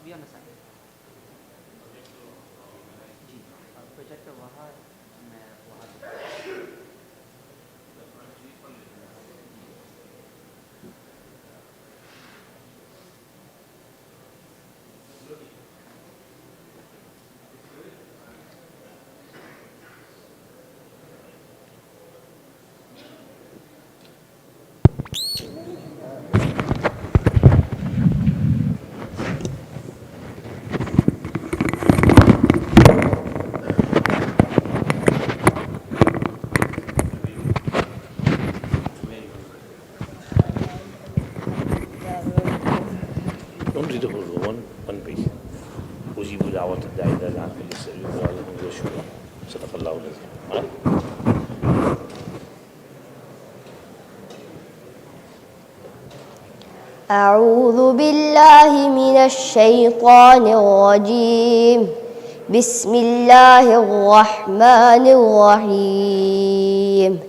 या मसाइल जी प्रोजेक्ट वहाँ मैं वहाँ Don't read the whole one page. أجيب دعوة الداعي إلى الله بالسر وعليهم بالشورى صدق الله العظيم. أعوذ بالله من الشيطان الرجيم. بسم الله الرحمن الرحيم.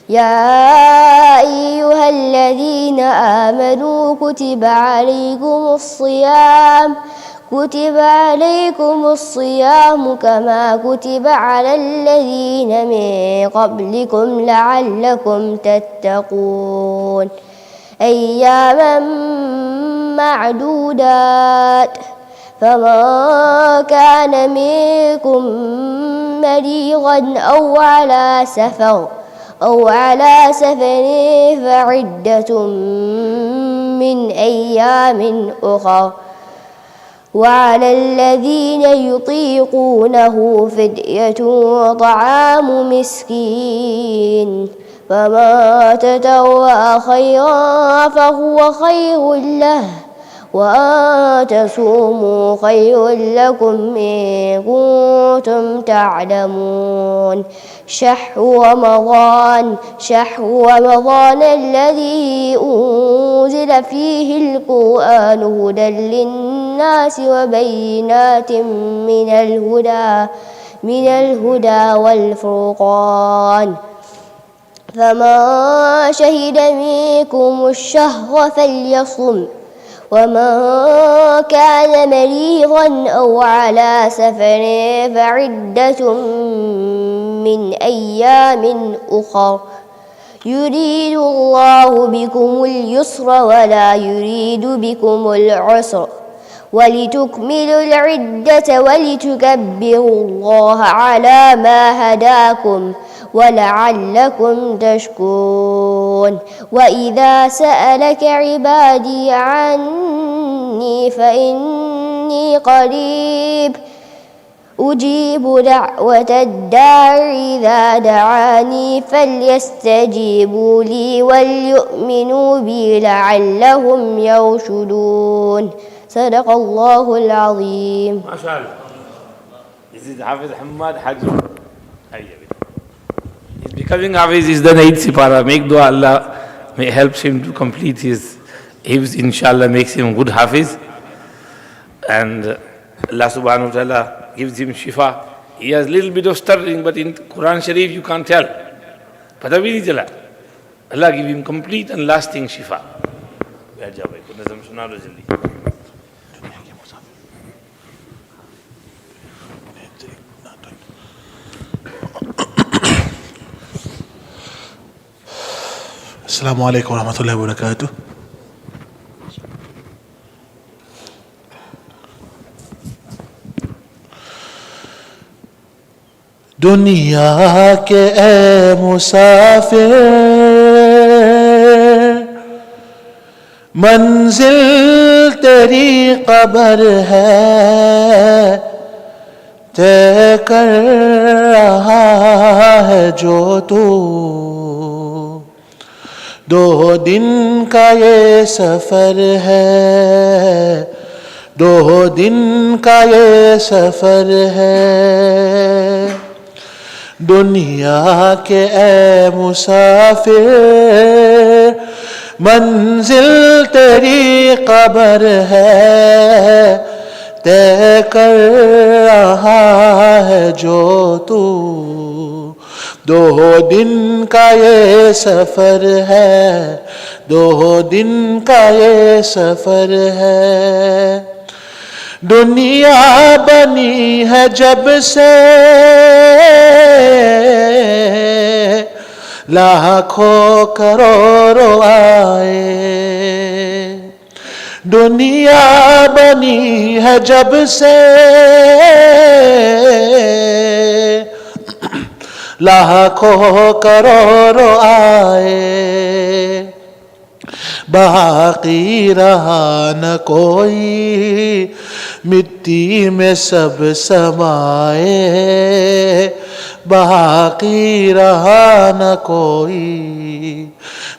يا أيها الذين آمنوا كتب عليكم الصيام كما كتب على الذين من قبلكم لعلكم تتقون أياما معدودات فمن كان منكم مريضا أو على سفر فعدة من أيام أخر وعلى الذين يطيقونه فدية طعام مسكين فمن تطوع خيرا فهو خير له وأن تصوموا خير لكم إن كنتم تعلمون. شهر رمضان الذي أنزل فيه القرآن هدى للناس وبينات من الهدى والفرقان فمن شهد منكم الشهر فليصم ومن كان مريضا أو على سفر فعدة من أيام أخر يريد الله بكم اليسر ولا يريد بكم العسر ولتكملوا العدة ولتكبروا الله على ما هداكم ولعلكم تشكرون. وإذا سألك عبادي عني فإني قريب أجيب دعوة الداع إذا دعاني فليستجيبوا لي وليؤمنوا بي لعلهم يرشدون. صدق الله العظيم. ما شاء الله. يزيد حافظ حماد حج. He's becoming Hafiz. He's done 8 Sipara. Make dua Allah may helps him to complete his hifz. Inshallah makes him good Hafiz. And Allah subhanahu wa ta'ala gives him shifa. He has a little bit of stuttering, but in Quran Sharif you can't tell. Pata bhi nahi chala. Allah give him complete and lasting shifa. السلام عليكم ورحمة الله وبركاته. दुनिया के ए मुसाफिर मंजिल तेरी कब्र है तय कर रहा है जो तू 2 दिन का ये सफर है 2 दिन का ये सफर है दुनिया के ए मुसाफिर मंजिल तेरी कब्र है तय कर रहा है जो तू 2 दिन का ये सफर है 2 दिन का ये सफर है دنیا بنی ہے جب سے لاکھوں کروڑوں آئے. دنیا بنی ہے جب سے لاکھوں کروڑوں آئے. باقی رہا نہ کوئی مٹی میں سب سمائے. باقی رہا نہ کوئی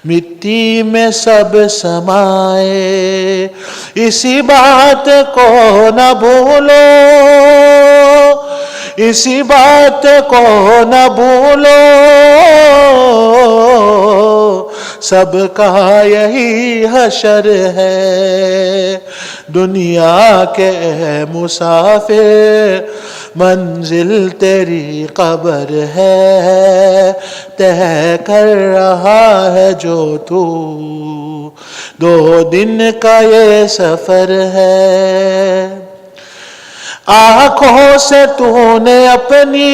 مٹی میں سب سمائے. اسی بات کو نہ بھولو اسی بات کو نہ بھولو سب کا یہی حشر ہے. دنیا کے مسافر منزل تیری قبر ہے. طے کر رہا ہے جو تو 2 دن کا یہ سفر ہے. آنکھوں سے تو نے اپنی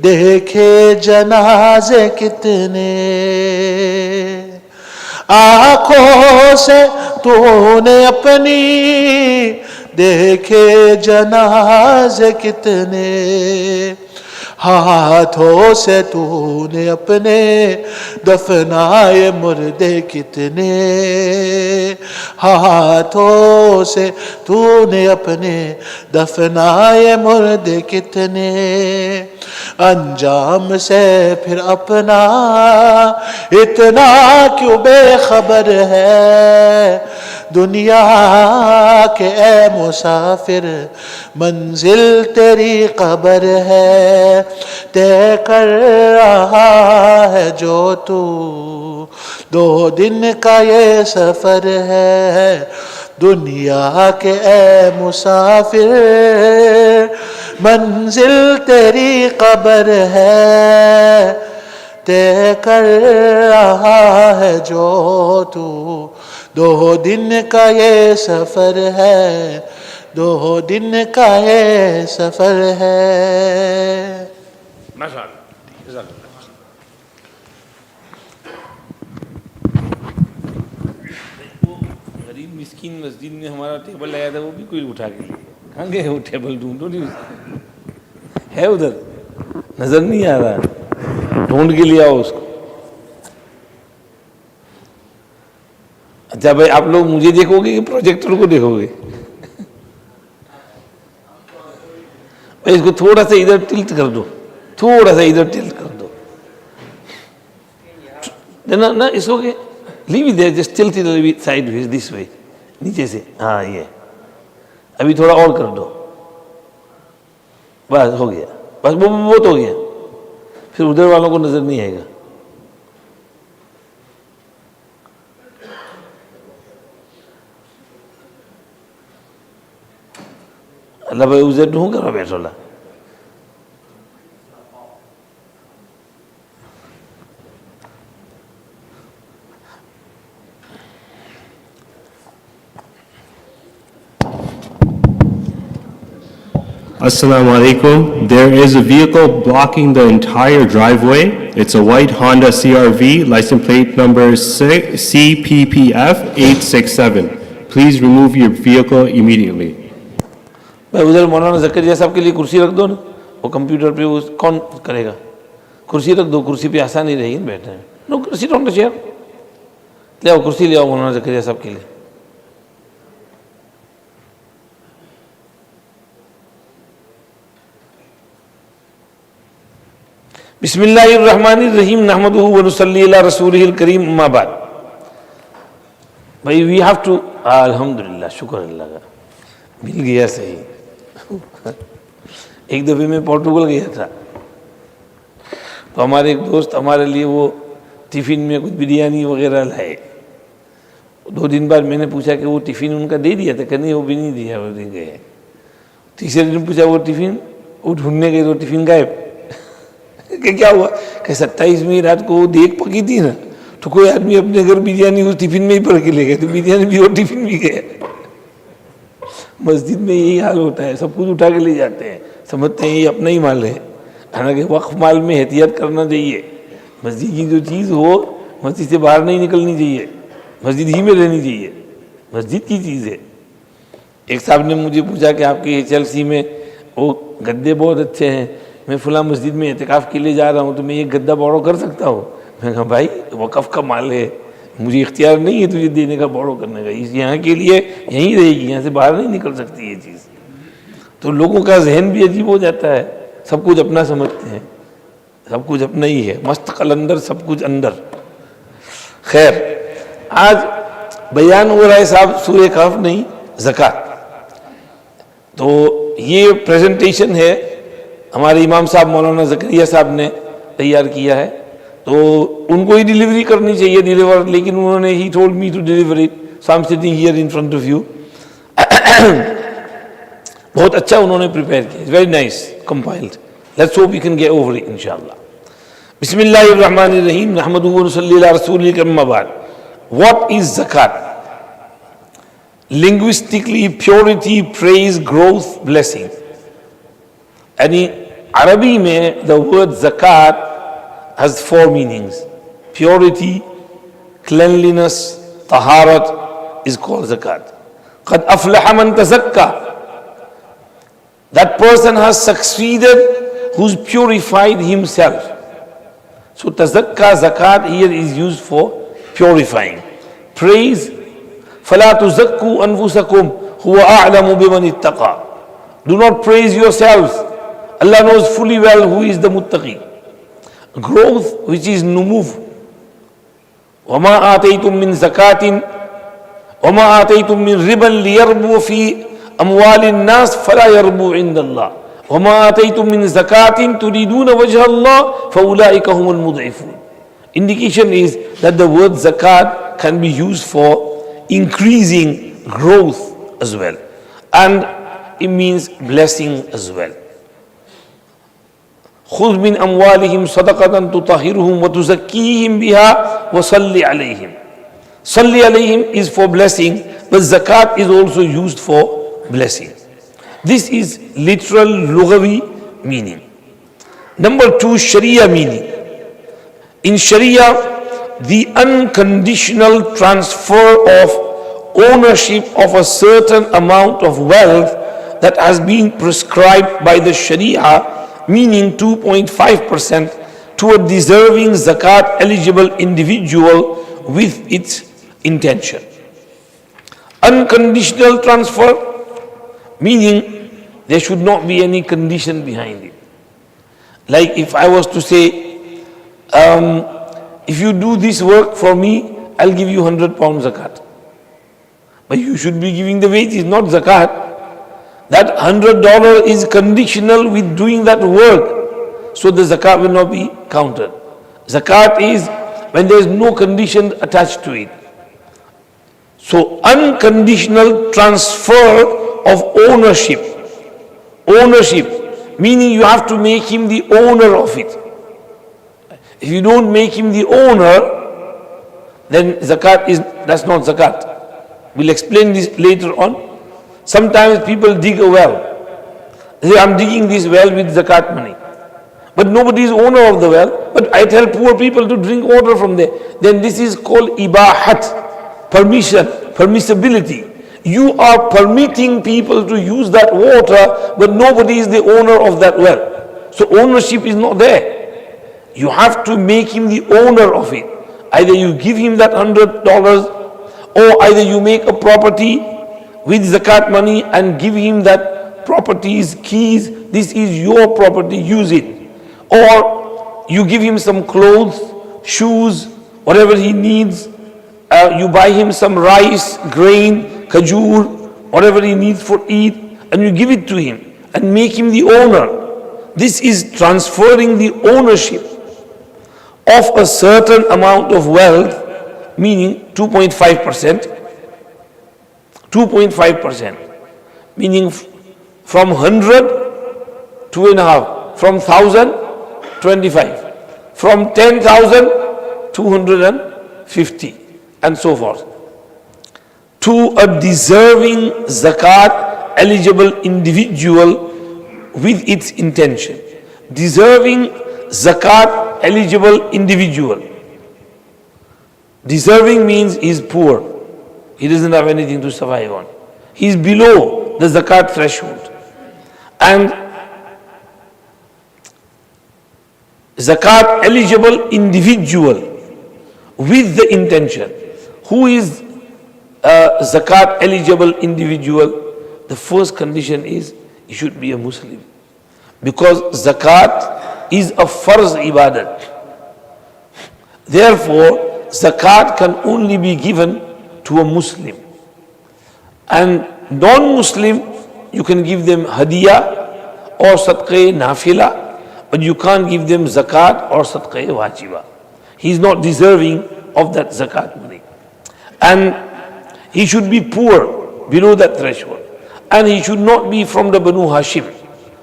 دیکھے جنازے کتنے. آنکھوں سے تو نے اپنی دیکھے جنازے کتنے. ہاتھوں سے تو نے اپنے دفنائے مردے کتنے. ہاتھوں سے تو نے اپنے دفنائے مردے کتنے. انجام سے پھر اپنا اتنا کیوں بے خبر ہے. دنیا کے اے مسافر منزل تیری قبر ہے. طے کر رہا ہے جو تو 2 دن کا یہ سفر ہے. دنیا کے اے مسافر منزل تیری قبر ہے. طے کر رہا ہے جو تو 2 دن کا یہ سفر ہے. 2 دن کا یہ سفر ہے. ماشاءاللہ. غریب مسکین مسجد میں ہمارا ٹیبل لگا تھا وہ بھی کوئی اٹھا کے لے. کہاں گئے وہ ٹیبل؟ ڈھونڈو نہیں ہے ادھر نظر نہیں آ رہا. ڈھونڈ کے لے آؤ اس کو. اچھا بھائی آپ لوگ مجھے دیکھو گے کہ پروجیکٹر کو دیکھو گے؟ اس کو تھوڑا سا ادھر ٹلٹ کر دو. تھوڑا سا ادھر ٹلٹ کر دو نا اس کو. Leave it there. Just tilt it sideways this way. نیچے سے. ہاں یہ ابھی تھوڑا اور کر دو. بس ہو گیا. بس بہت ہو گیا. پھر ادھر والوں کو نظر نہیں آئے گا. اللہ بھائی ادھر ڈھونڈ کرو بیٹھو. اللہ Assalamu alaikum. There is a vehicle blocking the entire driveway. It's a white Honda CRV, license plate number CPPF 867. Please remove your vehicle immediately. ادھر مولانا زکریا صاحب کے لیے کرسی رکھ دو نا. وہ کمپیوٹر پہ وہ کون کرے گا؟ کرسی رکھ دو. کرسی پہ آسانی رہے گی بیٹھنے میں. نو کرسی ڈونٹ چیئر. لے آؤ کرسی لے آؤ مولانا زکریا صاحب کے لیے. بسم اللہ الرحمن الرحیم. نحمدہ ونصلی علی رسولہ الکریم. اما بعد. بھائی وی ہیو ٹو. الحمدللہ شکر اللہ کا مل گیا صحیح. ایک دفعہ میں پورٹوگل گیا تھا تو ہمارے ایک دوست ہمارے لیے وہ ٹفن میں کچھ بریانی وغیرہ لائے. 2 دن بعد میں نے پوچھا کہ وہ ٹفن ان کا دے دیا تھا کہ نہیں؟ وہ بھی نہیں دیا. وہ نہیں گئے. تیسرے دن پوچھا وہ ٹفن، وہ ڈھونڈنے گئے تو ٹفن غائب. کہ کیا ہوا؟ کہ 27 میں رات کو وہ دیگ پکی تھی نا तो कोई आदमी अपने घर बिरयानी उस टिफिन में ही भर के ले गए, तो बिरयानी भी और टिफिन भी गया। मस्जिद में यही हाल होता है, सब कुछ उठा के ले जाते हैं, समझते हैं ये अपना ही माल है। हालांकि वक्फ माल में एहतियात करना चाहिए। मस्जिद की जो चीज़ हो मस्जिद से बाहर नहीं निकलनी चाहिए, मस्जिद ही में रहनी चाहिए, मस्जिद की चीज़ है। एक साहब ने मुझे पूछा कि आपके HLC में वो गद्दे बहुत अच्छे हैं, मैं फुला मस्जिद में एहतिकाफ के लिए जा रहा हूँ, तो मैं ये गद्दा बोरो कर सकता हूँ? मैं कहा भाई वक़फ़ का माल है, मुझे इख्तियार नहीं है तुझे देने का, बोरो करने का। इस यहाँ के लिए यहीं रहेगी, यहाँ से बाहर नहीं निकल सकती ये चीज़। तो लोगों का जहन भी अजीब हो जाता है, सब कुछ अपना समझते हैं, सब कुछ अपना ही है, मस्त कलंदर सब कुछ अंदर। खैर, आज बयान हो रहा है साहब सूरह कहफ नहीं, ज़कात। तो ये प्रेजेंटेशन है हमारे इमाम साहब मौलाना ज़करिया साहब ने तैयार किया है, तो उनको ही डिलीवरी करनी चाहिए, डिलीवर, लेकिन उन्होंने he told me to deliver it, so I am sitting here in front of you. बहुत अच्छा उन्होंने प्रिपेयर किया, very nice compiled, let's hope we can get over it इंशाअल्लाह। बिस्मिल्लाहिर्रहमानिर्रहीम, नहमदुहु व नसल्ली अला रसूलिल अम्मा बाद। व्हाट इज ज़कात? Linguistically, purity, praise, growth, blessing. यानी अरबी में the word zakat has 4 meanings. Purity, cleanliness, taharat is called zakat. قد أفلح من تزكى. That person has succeeded who's purified himself. So tazakka, zakat here is used for purifying. Praise, فَلَا تُزَكُّوا أَنفُسَكُمْ هُوَ أَعْلَمُ بِمَنِ اتَّقَى. Do not praise yourselves. Allah knows fully well who is the muttaqi. Growth, which is numuf. وَمَا آتَيْتُم مِّن زَكَاةٍ وَمَا آتَيْتُم مِّن رِبًا لِيَرْبُوَ فِي أَمْوَالِ النَّاسِ فَلَا يَرْبُو عِندَ اللَّهِ وَمَا آتَيْتُم مِّن زَكَاةٍ تُرِيدُونَ وَجْهَ اللَّهِ فَأُولَٰئِكَ هُمُ الْمُضْعِفُونَ. Indication is that the word zakat can be used for increasing growth as well, and it means blessing as well. خُذْ مِنْ أَمْوَالِهِمْ صَدَقَةً تُطَهِّرُهُمْ وَتُزَكِّيهِمْ بِهَا وَصَلِّ عَلَيْهِمْ. Salli alayhim is for blessing, but zakat is also used for blessing. This is literal lughawi meaning. Number 2, Sharia meaning. In Sharia, the unconditional transfer of ownership of a certain amount of wealth that has been prescribed by the Sharia, meaning 2.5%, to a deserving zakat eligible individual with its intention. Unconditional transfer, meaning there should not be any condition behind it. Like if I was to say, if you do this work for me, I'll give you £100 zakat. But you should be giving the wages, not zakat. That $100 is conditional with doing that work, so the zakat will not be counted. Zakat is when there is no condition attached to it. So unconditional transfer of ownership. Ownership, meaning you have to make him the owner of it. If you don't make him the owner, then zakat is, that's not zakat. We'll explain this later on. Sometimes people dig a well. They say, I'm digging this well with zakat money. But nobody is owner of the well. But I tell poor people to drink water from there. Then this is called ibahat, permission, permissibility. You are permitting people to use that water, but nobody is the owner of that well. So ownership is not there. You have to make him the owner of it. Either you give him that $100, or either you make a property with zakat money and give him that property's keys. This is your property, use it. Or you give him some clothes, shoes, whatever he needs. You buy him some rice, grain, kajur, whatever he needs for eat, and you give it to him and make him the owner. This is transferring the ownership of a certain amount of wealth, meaning 2.5%. 2.5%, meaning from 100, 2.5, from 1,000, 25, from 10,000, 200 50, and so forth. To a deserving zakat eligible individual with its intention. Deserving zakat eligible individual. Deserving means he is poor. He doesn't have anything to survive on. He is below the zakat threshold. And zakat eligible individual with the intention. Who is a zakat eligible individual? The first condition is he should be a Muslim. Because zakat is a farz ibadat. Therefore, zakat can only be given to a Muslim. And non-Muslim, you can give them hadiyah or sadqah nafila, but you can't give them zakat or sadqah wajiba. He is not deserving of that zakat money. And he should be poor, below that threshold. And he should not be from the Banu Hashim,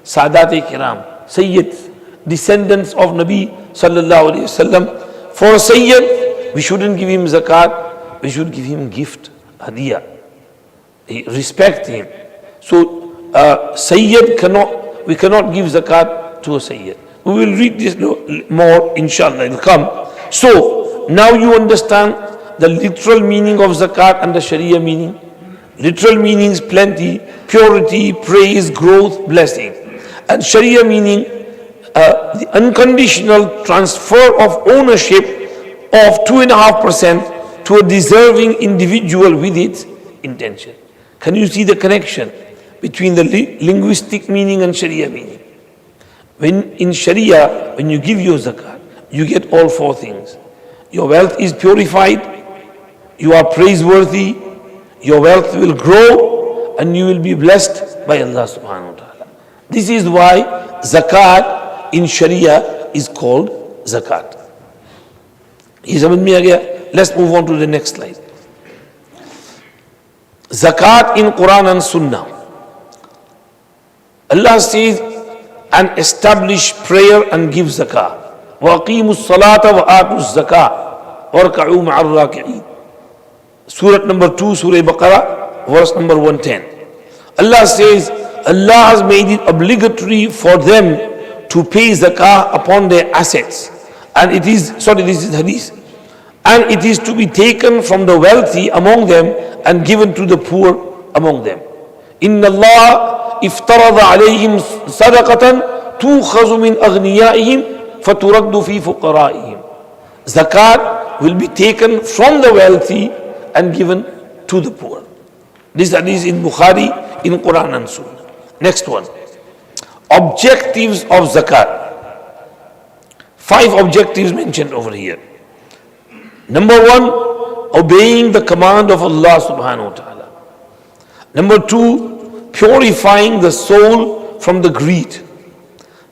Sadat-e-Kiram, Sayyids, descendants of Nabi sallallahu alayhi wasallam. For a Sayyid, we shouldn't give him zakat, we should give him gift, hadiyah. Respect him. So, Sayyid we cannot give zakat to a Sayyid. We will read this more, inshallah, it will come. So, now you understand the literal meaning of zakat and the Sharia meaning. Literal meanings plenty, purity, praise, growth, blessing. And Sharia meaning the unconditional transfer of ownership of 2.5% to a deserving individual with its intention. Can you see the connection between the linguistic meaning and Sharia meaning? When in Sharia, when you give your zakat, you get all four things. Your wealth is purified, you are praiseworthy, your wealth will grow, and you will be blessed by Allah subhanahu wa ta'ala. This is why zakat in Sharia is called zakat. Let's move on to the next slide. Zakat in Quran and Sunnah. Allah says, and establish prayer and give zakah. وَأَقِيمُوا الصَّلَاةَ وَآتُوا الزَّكَاةَ وَارْكَعُوا مَعَ الرَّاكِعِينَ. Surah number 2, Surah Baqarah, verse number 110. Allah says, Allah has made it obligatory for them to pay zakah upon their assets. And it is, this is hadith. And it is to be taken from the wealthy among them and given to the poor among them. Inna Allah iftarada alayhim sadaqatan tu'khazu min aghniya'ihim faturaddu fi fuqara'ihim. Zakat will be taken from the wealthy and given to the poor. This hadith in Bukhari, in Quran and Sunnah. Next one. Objectives of zakat. 5 objectives mentioned over here. Number 1, obeying the command of Allah subhanahu wa ta'ala. Number 2, purifying the soul from the greed.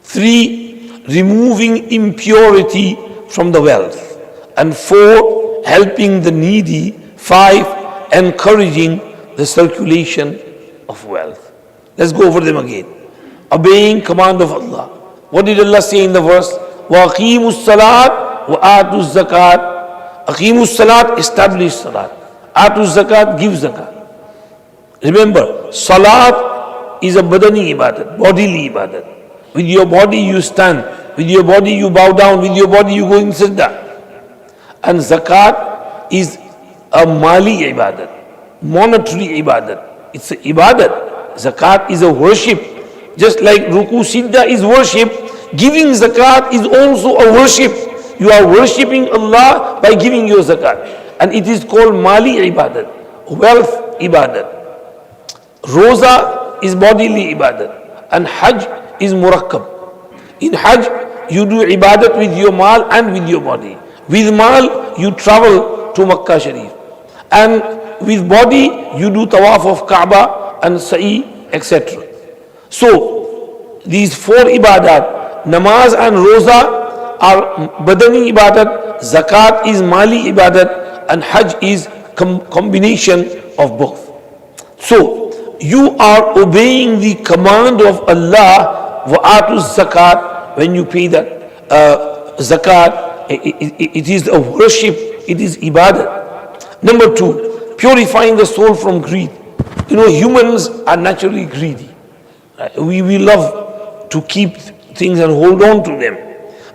3, removing impurity from the wealth. And 4, helping the needy. 5, encouraging the circulation of wealth. Let's go over them again. Obeying command of Allah. What did Allah say in the verse? وَأَقِيمُوا الصَّلَاةَ وَآتُوا الزَّكَاةَ. Aqimus salat, establish salat. Atu zakat, give zakat. Remember, salat is a badani ibadat, bodily ibadat. With your body you stand, with your body you bow down, with your body you go in sajda. And zakat is a mali ibadat, monetary ibadat. It's an ibadat. Zakat is a worship. Just like ruku sidda is worship, giving zakat is also a worship. You are worshipping Allah by giving your zakat. And it is called mali ibadat, wealth ibadat. Roza is bodily ibadat. And hajj is murakkab. In hajj, you do ibadat with your mal and with your body. With mal, you travel to Makkah Sharif. And with body, you do tawaf of Kaaba and sa'i, etc. So, these 4 ibadat, namaz and roza, are badani ibadat, zakat is mali ibadat, and hajj is combination of both. So, you are obeying the command of Allah, wa'atu zakat, when you pay that zakat, it is a worship it is ibadah. Number two, purifying the soul from greed. Humans are naturally greedy. Right? We love to keep things and hold on to them.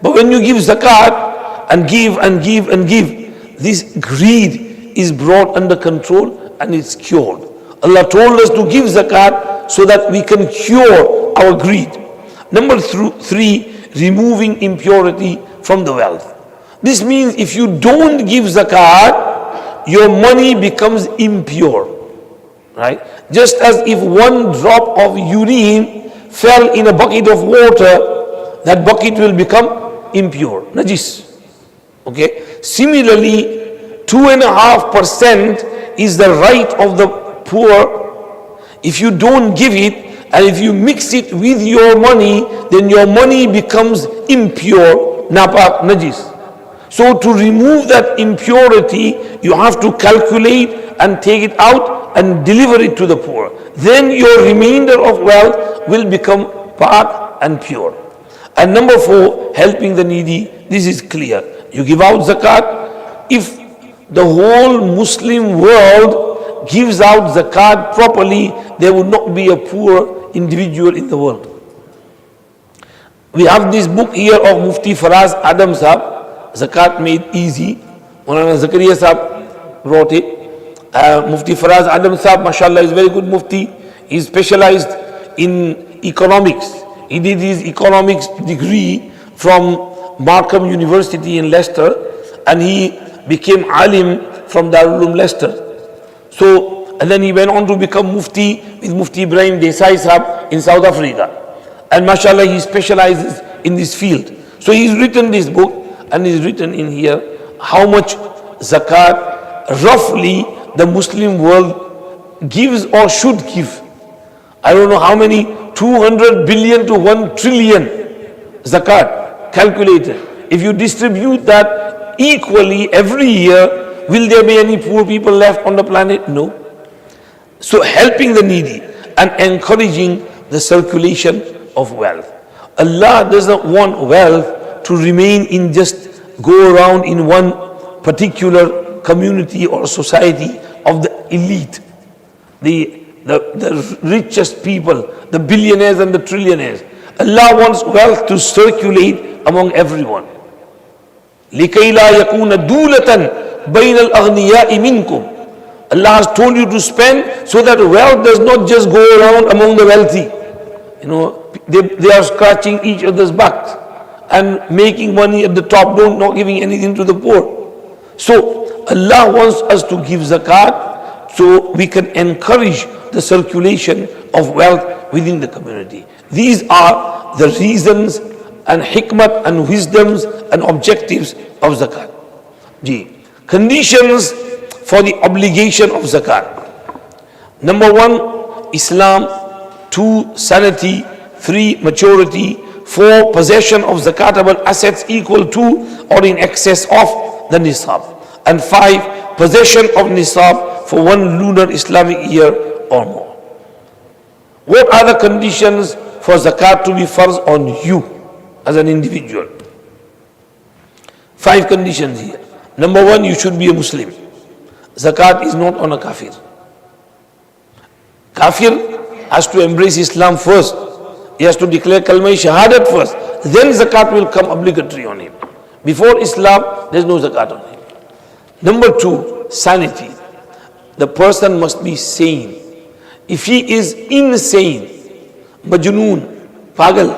But when you give zakat and give and give and give, this greed is brought under control and it's cured. Allah told us to give zakat so that we can cure our greed. Number three, removing impurity from the wealth. This means if you don't give zakat, your money becomes impure. Right? Just as if one drop of urine fell in a bucket of water, that bucket will become impure, najis. Okay? Similarly, 2.5% is the right of the poor. If you don't give it, and if you mix it with your money, then your money becomes impure, napak, najis. So to remove that impurity, you have to calculate and take it out and deliver it to the poor. Then your remainder of wealth will become pak and pure. And number four, helping the needy. This is clear. You give out zakat. If the whole Muslim world gives out zakat properly, there would not be a poor individual in the world. We have this book here of Mufti Faraz Adam Sahab, Zakat Made Easy. Maulana Zakaria Sahab wrote it. Mufti Faraz Adam Sahab, mashallah, is very good Mufti. He specialized in economics. He did his economics degree from Markham University in Leicester, and he became alim from Darul Uloom Leicester. So, and then he went on to become Mufti with Mufti Ibrahim Desai Sahab in South Africa. And mashallah, he specializes in this field. So he's written this book, and he's written in here how much zakat roughly the Muslim world gives or should give. I don't know how many, 200 billion to 1 trillion zakat calculated. If you distribute that equally every year, will there be any poor people left on the planet? No. So helping the needy and encouraging the circulation of wealth. Allah doesn't want wealth to remain in just go around in one particular community or society of the elite, the richest people, the billionaires and the trillionaires. Allah wants wealth to circulate among everyone. لِكَيْ لَا يَكُونَ دُولَةً بَيْنَ الْأَغْنِيَاءِ مِنْكُمْ. Allah has told you to spend so that wealth does not just go around among the wealthy. They are scratching each other's backs and making money at the top, not giving anything to the poor. So Allah wants us to give zakat so we can encourage the circulation of wealth within the community. These are the reasons and hikmat and wisdoms and objectives of zakat. Conditions for the obligation of zakat. Number one, Islam. 2, sanity. 3, maturity. 4, possession of zakatable assets equal to or in excess of the nisab. And 5, possession of nisab for 1 lunar Islamic year or more. What are the conditions for zakat to be farz on you as an individual? 5 conditions here. Number 1, you should be a Muslim. Zakat is not on a kafir. Kafir has to embrace Islam first. He has to declare kalma shahadat first. Then zakat will come obligatory on him. Before Islam, there is no zakat on him. Number 2, sanity. The person must be sane. If he is insane, majnoon, pagal,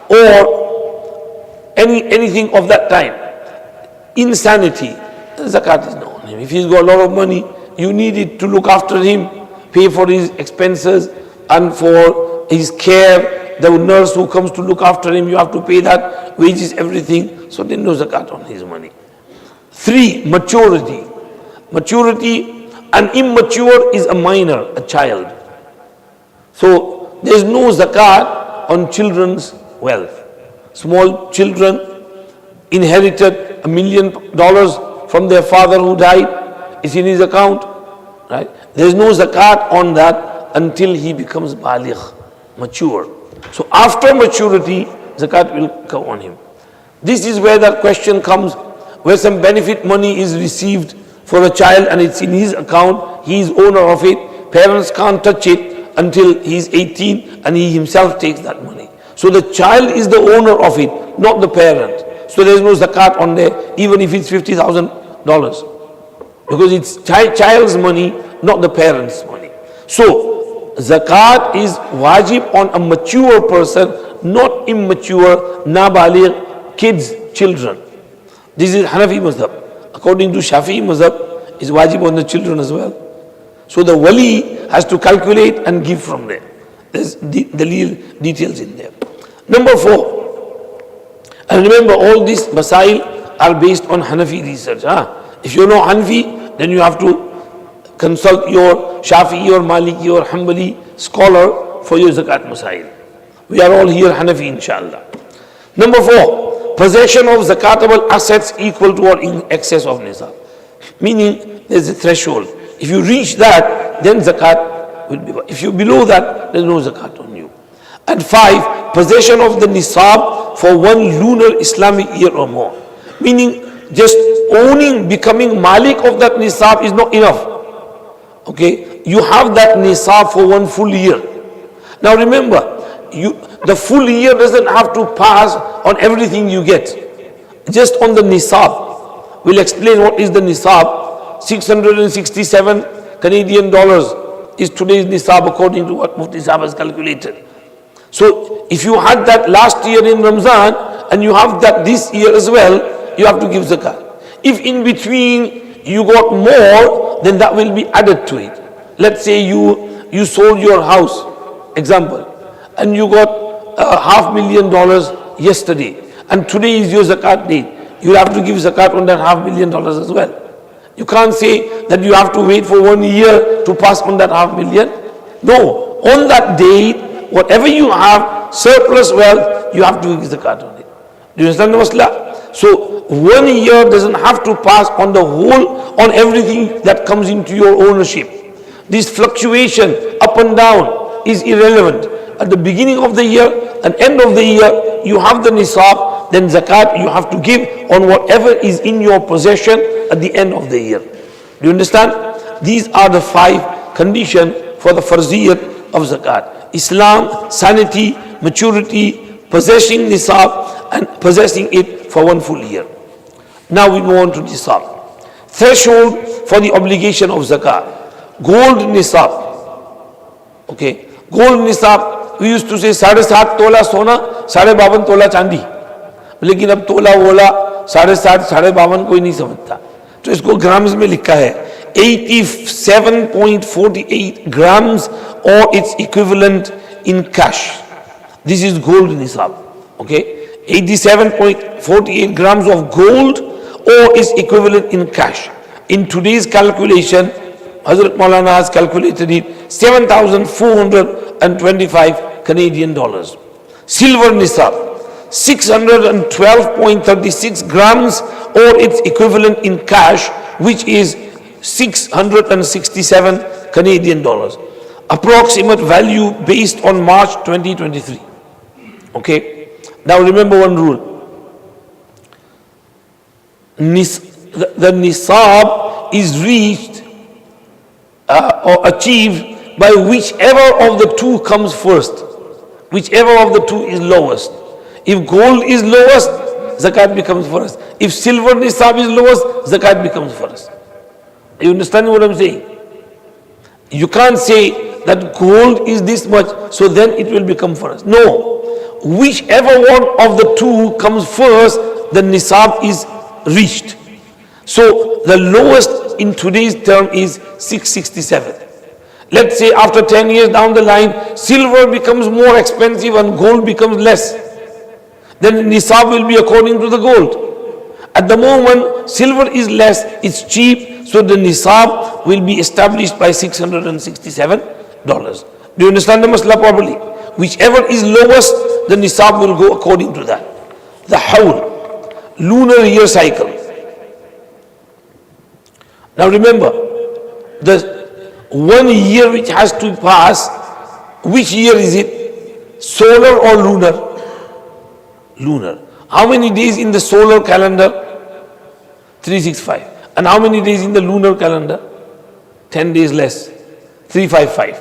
or anything of that type, insanity, zakat is not on him. If he's got a lot of money, you need it to look after him, pay for his expenses and for his care. The nurse who comes to look after him, you have to pay that, wages, everything. So there is no zakat on his money. 3, maturity. Maturity, an immature is a minor, a child. So there is no zakat on children's wealth. Small children inherited $1 million from their father who died. It's in his account. Right? There is no zakat on that until he becomes baligh, mature. So after maturity, zakat will come on him. This is where that question comes, where some benefit money is received for a child and it's in his account, he is owner of it, parents can't touch it until he's 18 and he himself takes that money. So the child is the owner of it, not the parent. So there is no zakat on there, even if it's $50,000. Because it's child's money, not the parent's money. So zakat is wajib on a mature person, not immature, nabaligh, kids, children. This is Hanafi mazhab. According to Shafi'i mazhab, is wajib on the children as well. So the wali has to calculate and give from there. There's the details in there. Number 4. And remember, all these masail are based on Hanafi research. If you know Hanafi, then you have to consult your Shafi'i or Maliki or Hanbali scholar for your zakat masail. We are all here Hanafi, inshallah. Number 4, possession of zakatable assets equal to or in excess of nisab. Meaning, there's a threshold. If you reach that, then zakat will be. If you below that, there's no zakat on you. And 5, possession of the nisab for one lunar Islamic year or more. Meaning, just owning, becoming malik of that nisab is not enough. Okay, you have that nisab for one full year. Now remember, the full year doesn't have to pass on everything you get. Just on the nisab. We'll explain what is the nisab. 667 Canadian dollars is today's nisab according to what Mufti Sahib has calculated. So if you had that last year in Ramzan and you have that this year as well, you have to give zakat. If in between you got more, then that will be added to it. Let's say you sold your house, example, and you got $500,000 yesterday, and today is your zakat date. You have to give zakat on that $500,000 as well. You can't say that you have to wait for 1 year to pass on that $500,000. No, on that date, whatever you have, surplus wealth, you have to give zakat on it. Do you understand the masla? So 1 year doesn't have to pass on the whole, on everything that comes into your ownership. This fluctuation up and down is irrelevant. At the beginning of the year and end of the year, you have the nisab, then zakat you have to give on whatever is in your possession at the end of the year. Do you understand? These are the 5 conditions for the farziyyat of zakat. Islam, sanity, maturity, possessing nisab and possessing it for one full year. Now we move on to nisab. Threshold for the obligation of zakat. Gold nisab. Okay. Gold nisab, we used to say 7.5 tola sona, 52 tola chandi. लेकिन अब तोला वोला 7.5 52 कोई नहीं समझता, तो इसको grams में लिखा है 87.48 grams or its equivalent in cash. This is gold nisab. Okay, 87.48 grams of gold or its equivalent in cash. In today's calculation, Hazrat Maulana has calculated it 7,425 Canadian dollars. Silver nisab, 612.36 grams or its equivalent in cash, which is 667 Canadian dollars. Approximate value based on March 2023. Okay. Now remember one rule. The nisab is reached or achieved by whichever of the two comes first. Whichever of the two is lowest. If gold is lowest, zakat becomes first. If silver nisab is lowest, zakat becomes first. You understand what I'm saying? You can't say that gold is this much, so then it will become first. No. Whichever one of the two comes first, the nisab is reached. So the lowest in today's term is 667. Let's say after 10 years down the line, silver becomes more expensive and gold becomes less. Then nisab will be according to the gold. At the moment, silver is less, it's cheap, so the nisab will be established by $667. Do you understand the masla properly? Whichever is lowest, the nisab will go according to that. The hawl, lunar year cycle. Now remember, the 1 year which has to pass, which year is it? Solar or lunar? Lunar. How many days in the solar calendar? 365. And how many days in the lunar calendar? 10 days less. 355.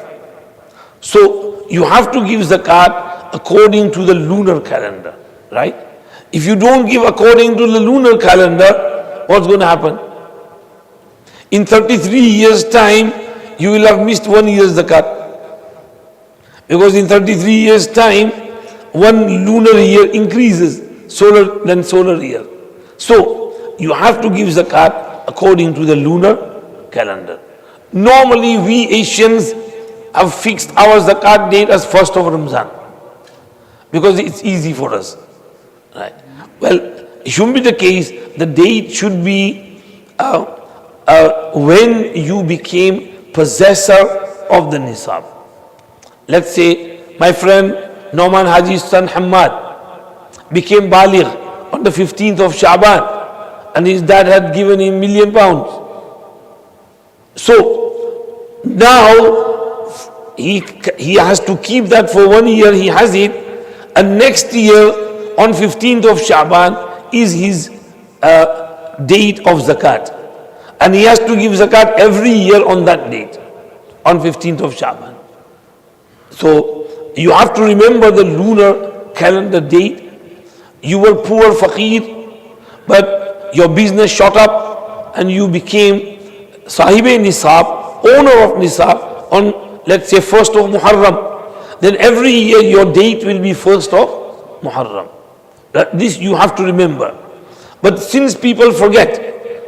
So you have to give zakat according to the lunar calendar, right? If you don't give according to the lunar calendar, what's going to happen? In 33 years' time, you will have missed 1 year's zakat. Because in 33 years' time, 1 lunar year increases solar than solar year. So you have to give zakat according to the lunar calendar. Normally we Asians have fixed our zakat date as 1st of Ramzan because it's easy for us. Right? Well, it shouldn't be the case. The date should be when you became possessor of the nisab. Let's say my friend Nauman Haji's son Hamad became baligh on the 15th of Shaban and his dad had given him £1 million. So now he has to keep that for 1 year, he has it, and next year on 15th of Shaban is his date of zakat. And he has to give zakat every year on that date, on 15th of Shaban. So you have to remember the lunar calendar date. You were poor faqir, but your business shot up and you became sahibe nisab, owner of nisab on, let's say, 1st of Muharram. Then every year your date will be 1st of Muharram. This you have to remember. But since people forget,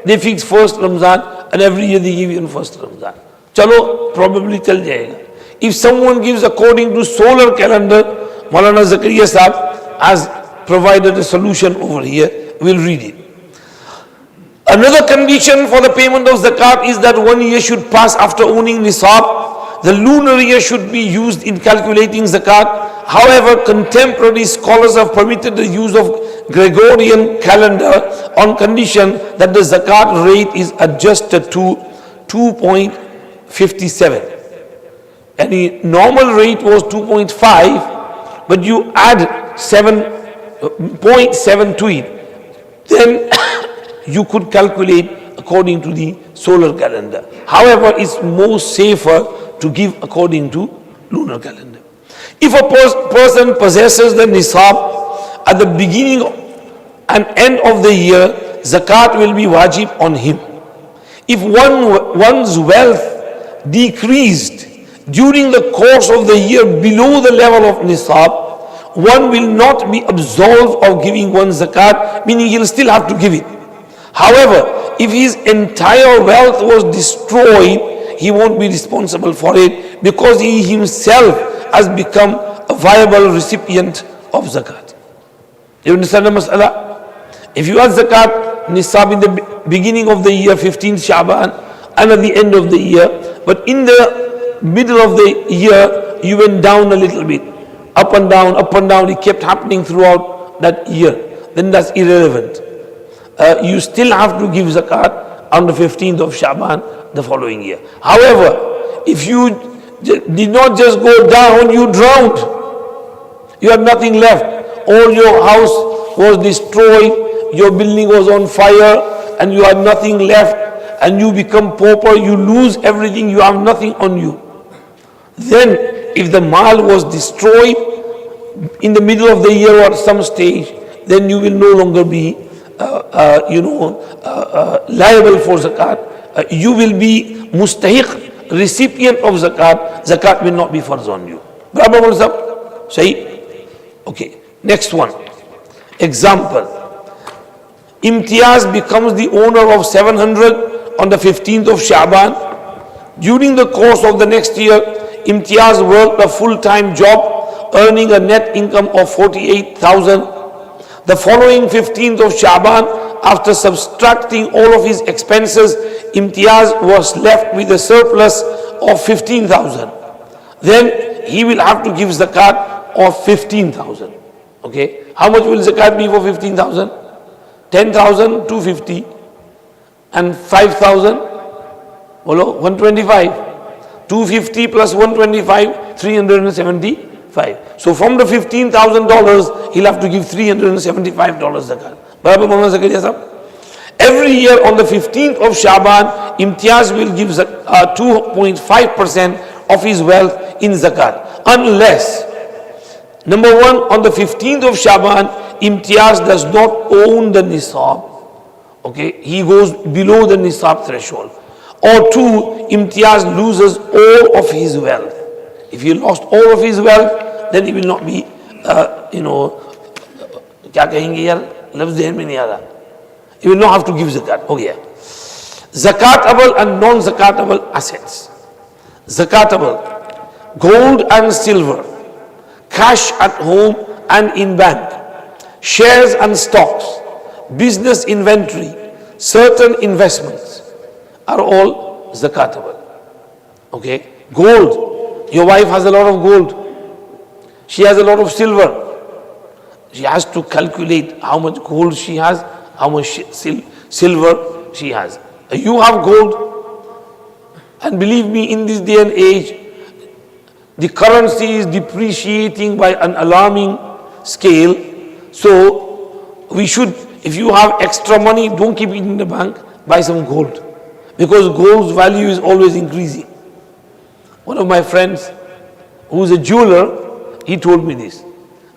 they fix 1st Ramzan and every year they give you on 1st Ramzan. Chalo, probably chal jayega. If someone gives according to solar calendar, Maulana Zakaria Sahab has provided a solution over here. We'll read it. Another condition for the payment of zakat is that 1 year should pass after owning nisab. The lunar year should be used in calculating zakat. However, contemporary scholars have permitted the use of Gregorian calendar on condition that the zakat rate is adjusted to 2.57. And the normal rate was 2.5, but you add 7.7 to it. Then you could calculate according to the solar calendar. However, it's more safer to give according to lunar calendar. If a person possesses the nisab at the beginning and end of the year, zakat will be wajib on him. If one's wealth decreased during the course of the year below the level of nisab, one will not be absolved of giving one zakat, meaning he'll still have to give it. However, if his entire wealth was destroyed, he won't be responsible for it because he himself has become a viable recipient of zakat. You understand the mas'ala? If you had zakat nisab in the beginning of the year, 15th Shaban, and at the end of the year, but in the middle of the year, you went down a little bit, up and down, it kept happening throughout that year, then that's irrelevant. You still have to give zakat on the 15th of Shaban the following year. However, if you did not just go down, you drowned. You had nothing left. All your house was destroyed, your building was on fire, and you had nothing left, and you become pauper, you lose everything, you have nothing on you. Then, if the mal was destroyed in the middle of the year or at some stage, then you will no longer be liable for zakat. You will be mustahiq, recipient of zakat. Zakat will not be farz on you. Brahma Mulsab? Say? Okay. Next one. Example. Imtiaz becomes the owner of 700 on the 15th of Shaban. During the course of the next year, Imtiaz worked a full-time job, earning a net income of 48,000. The following 15th of Shaban, after subtracting all of his expenses, Imtiaz was left with a surplus of 15,000. Then he will have to give zakat of 15,000. Okay, how much will zakat be for 15,000? 10,000, 250, and 5,000, 125. 250 plus 125, 375. So from the $15,000, he'll have to give $375 zakat. Every year on the 15th of Shaban, Imtiaz will give 2.5% of his wealth in zakat. Unless, number one, on the 15th of Shaban, Imtiaz does not own the nisab. Okay, he goes below the nisab threshold. Or two, Imtiaz loses all of his wealth. If he lost all of his wealth, then he will not be, क्या कहेंगे यार, लफ्ज़ ज़हन में नहीं आ रहा. He will not have to give zakat. Oh yeah. Zakatable and non-zakatable assets. Zakatable, gold and silver, cash at home and in bank, shares and stocks, business inventory, certain investments are all zakatable. Okay. Gold. Your wife has a lot of gold. She has a lot of silver. She has to calculate how much gold she has, how much silver she has. You have gold, and believe me, in this day and age, the currency is depreciating by an alarming scale. So we should, if you have extra money, don't keep it in the bank, buy some gold, because gold's value is always increasing. One of my friends, who is a jeweler, he told me this.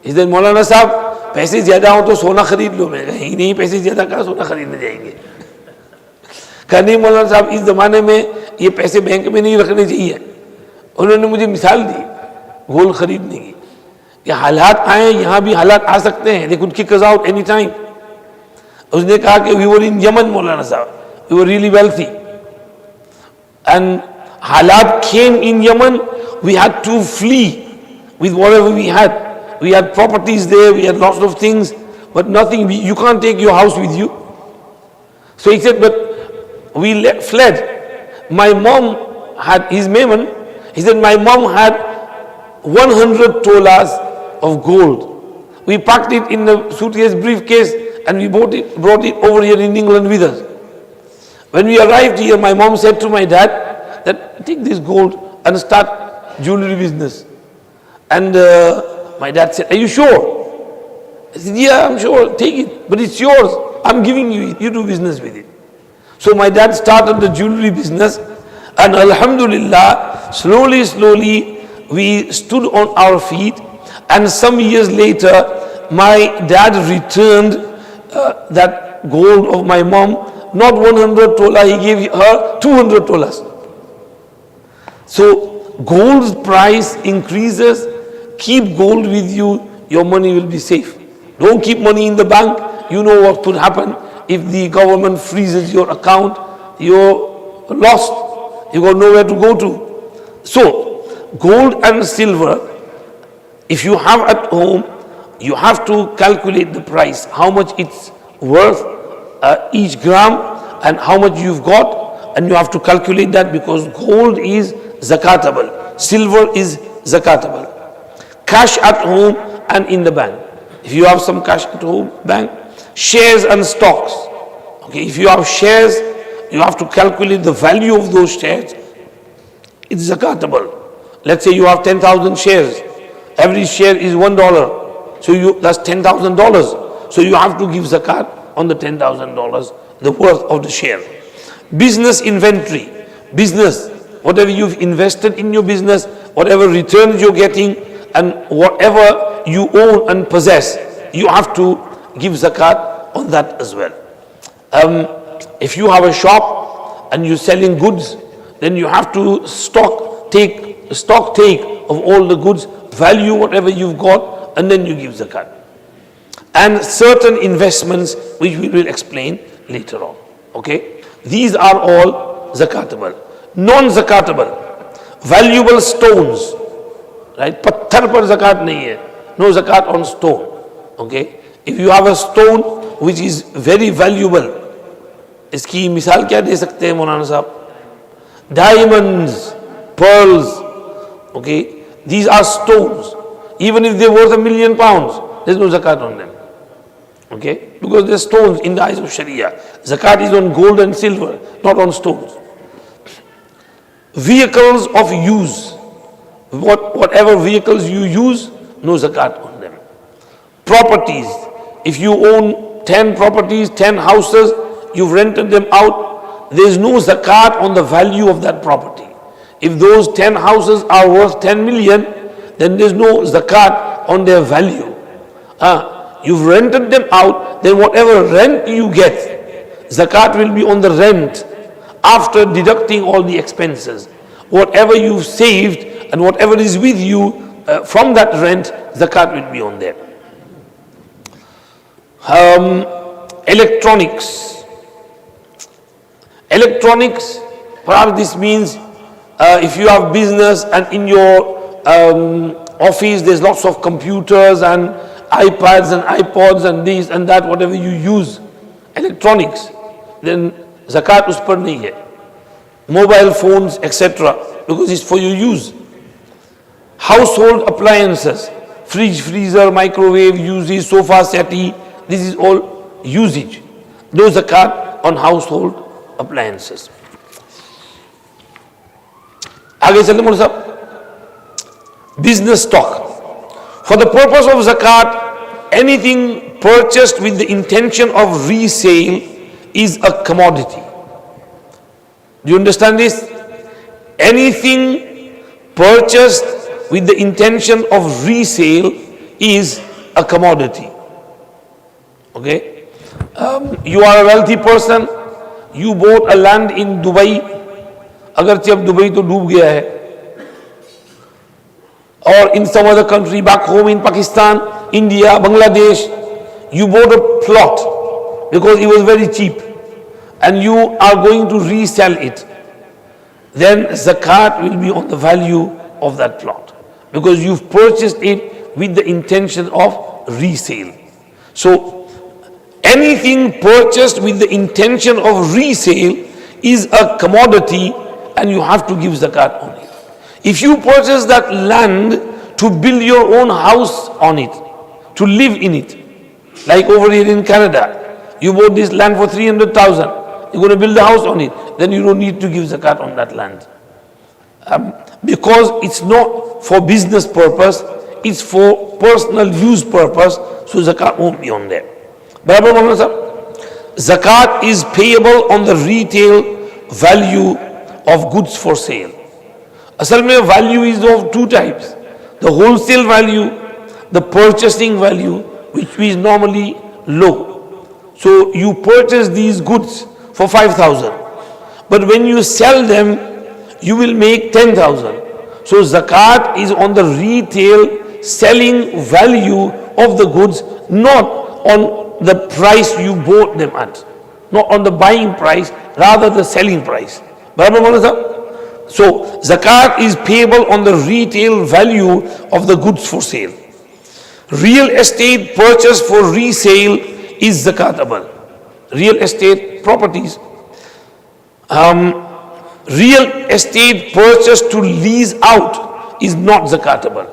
He said, Maulana Sahab, पैसे ज्यादा हो तो सोना खरीद लो. मैं कहा नहीं, पैसे ज्यादा कहाँ सोना खरीदने जाएंगे. कहा नहीं मौलाना साहब, इस जमाने में ये पैसे बैंक में नहीं रखने चाहिए. उन्होंने मुझे मिसाल दी गोल्ड खरीदने की. ये हालात आए, यहाँ भी हालात आ सकते हैं. They could kick us out any time. उसने कहा कि we were in Yemen, मौलाना साहब, we were really wealthy, and halat came in Yemen. We had to flee with whatever we had. We had properties there, we had lots of things, but nothing, you can't take your house with you. So he said, but we fled. My mom had, his Maiman, he said, my mom had 100 tolas of gold. We packed it in a suitcase, briefcase, and we brought it over here in England with us. When we arrived here, my mom said to my dad that take this gold and start jewelry business. And my dad said, are you sure? I said, yeah, I'm sure, take it, but it's yours. I'm giving you it, you do business with it. So my dad started the jewelry business, and alhamdulillah, slowly, we stood on our feet, and some years later, my dad returned that gold of my mom, not 100 tola, he gave her 200 tolas. So gold's price increases. Keep gold with you, your money will be safe. Don't keep money in the bank. You know what could happen if the government freezes your account. You're lost. You got nowhere to go to. So, gold and silver, if you have at home, you have to calculate the price, how much it's worth each gram, and how much you've got, and you have to calculate that, because gold is zakatable, silver is zakatable. Cash at home and in the bank. If you have some cash at home, bank, shares and stocks. Okay, if you have shares, you have to calculate the value of those shares. It's zakatable. Let's say you have 10,000 shares. Every share is $1. So that's $10,000. So you have to give zakat on the $10,000, the worth of the share. Business inventory. Business. Whatever you've invested in your business, whatever returns you're getting, and whatever you own and possess, you have to give zakat on that as well. If you have a shop and you're selling goods, then you have to stock take of all the goods, value whatever you've got, and then you give zakat. And certain investments, which we will explain later on. Okay, these are all zakatable. Non-zakatable, valuable stones. Right? Patthar par zakat nahi hai. No zakat on stone. Okay? If you have a stone which is very valuable, iski misal kya de sakte hain Maulana Sahab? Diamonds, pearls. Okay? These are stones. Even if they're worth £1 million, there's no zakat on them. Okay? Because they're stones in the eyes of Sharia. Zakat is on gold and silver, not on stones. Vehicles of use. Whatever vehicles you use, no zakat on them. Properties. If you own 10 properties, 10 houses, you've rented them out, there is no zakat on the value of that property. If those 10 houses are worth 10 million, then there's no zakat on their value. You've rented them out, then whatever rent you get, zakat will be on the rent after deducting all the expenses. Whatever you've saved and whatever is with you from that rent, zakat will be on there. Electronics. Electronics, perhaps this means if you have business and in your office there's lots of computers and iPads and iPods and this and that, whatever you use, electronics, then zakat us par nahi hai. Mobile phones, etc., because it's for your use. Household appliances, fridge, freezer, microwave, usage, sofa, settee, this is all usage. No zakat on household appliances. आगे चलते मौलवी साहब, business stock. For the purpose of zakat, anything purchased with the intention of resale is a commodity. Do you understand this? Anything purchased with the intention of resale is a commodity. Okay? You are a wealthy person, you bought a land in Dubai, अगरचे अब Dubai तो डूब गया है, or in some other country back home in Pakistan, India, Bangladesh, you bought a plot because it was very cheap and you are going to resell it, then zakat will be on the value of that plot because you've purchased it with the intention of resale. So anything purchased with the intention of resale is a commodity and you have to give zakat on it. If you purchase that land to build your own house on it, to live in it, like over here in Canada, you bought this land for 300,000, you're going to build a house on it, then you don't need to give zakat on that land. Because it's not for business purpose, it's for personal use purpose, so zakat won't be on there. Barabar Maulana Sahab, zakat is payable on the retail value of goods for sale. Asal mein value is of two types. The wholesale value, the purchasing value, which is normally low. So you purchase these goods for 5,000. But when you sell them, you will make 10,000. So zakat is on the retail selling value of the goods, not on the price you bought them at. Not on the buying price, rather the selling price. So zakat is payable on the retail value of the goods for sale. Real estate purchase for resale is zakatable. Real estate properties. Real estate purchase to lease out is not zakatable.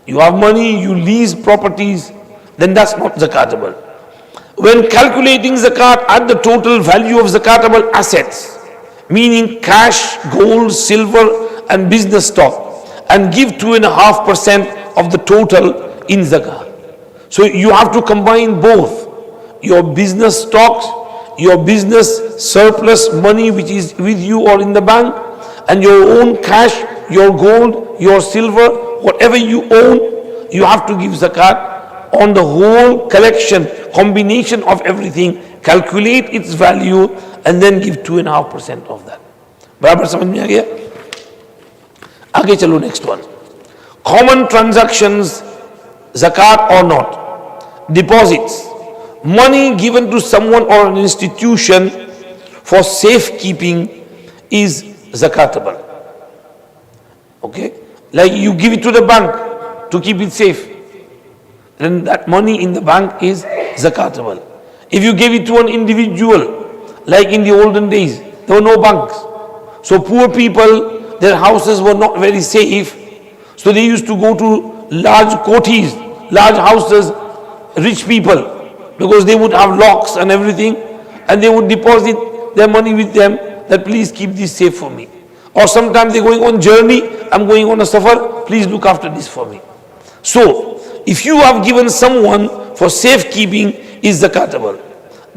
You have money, you lease properties, then that's not zakatable. When calculating zakat at the total value of zakatable assets, meaning cash, gold, silver and business stock, and give 2.5% of the total in zakat. So you have to combine both your business stocks, your business surplus money which is with you or in the bank, and your own cash, your gold, your silver, whatever you own, you have to give zakat on the whole collection, combination of everything, calculate its value and then give 2.5% of that. बराबर समझ में आ गया? आगे चलो next one. Common transactions, zakat or not. Deposits. Money given to someone or an institution for safekeeping is zakatable. Okay? Like you give it to the bank to keep it safe, then that money in the bank is zakatable. If you give it to an individual, like in the olden days, there were no banks. So poor people, their houses were not very safe. So they used to go to large kothis, large houses, rich people, because they would have locks and everything, and they would deposit their money with them, that please keep this safe for me. Or sometimes they're going on journey, I'm going on a safar, please look after this for me. So, if you have given someone for safekeeping, is zakatable.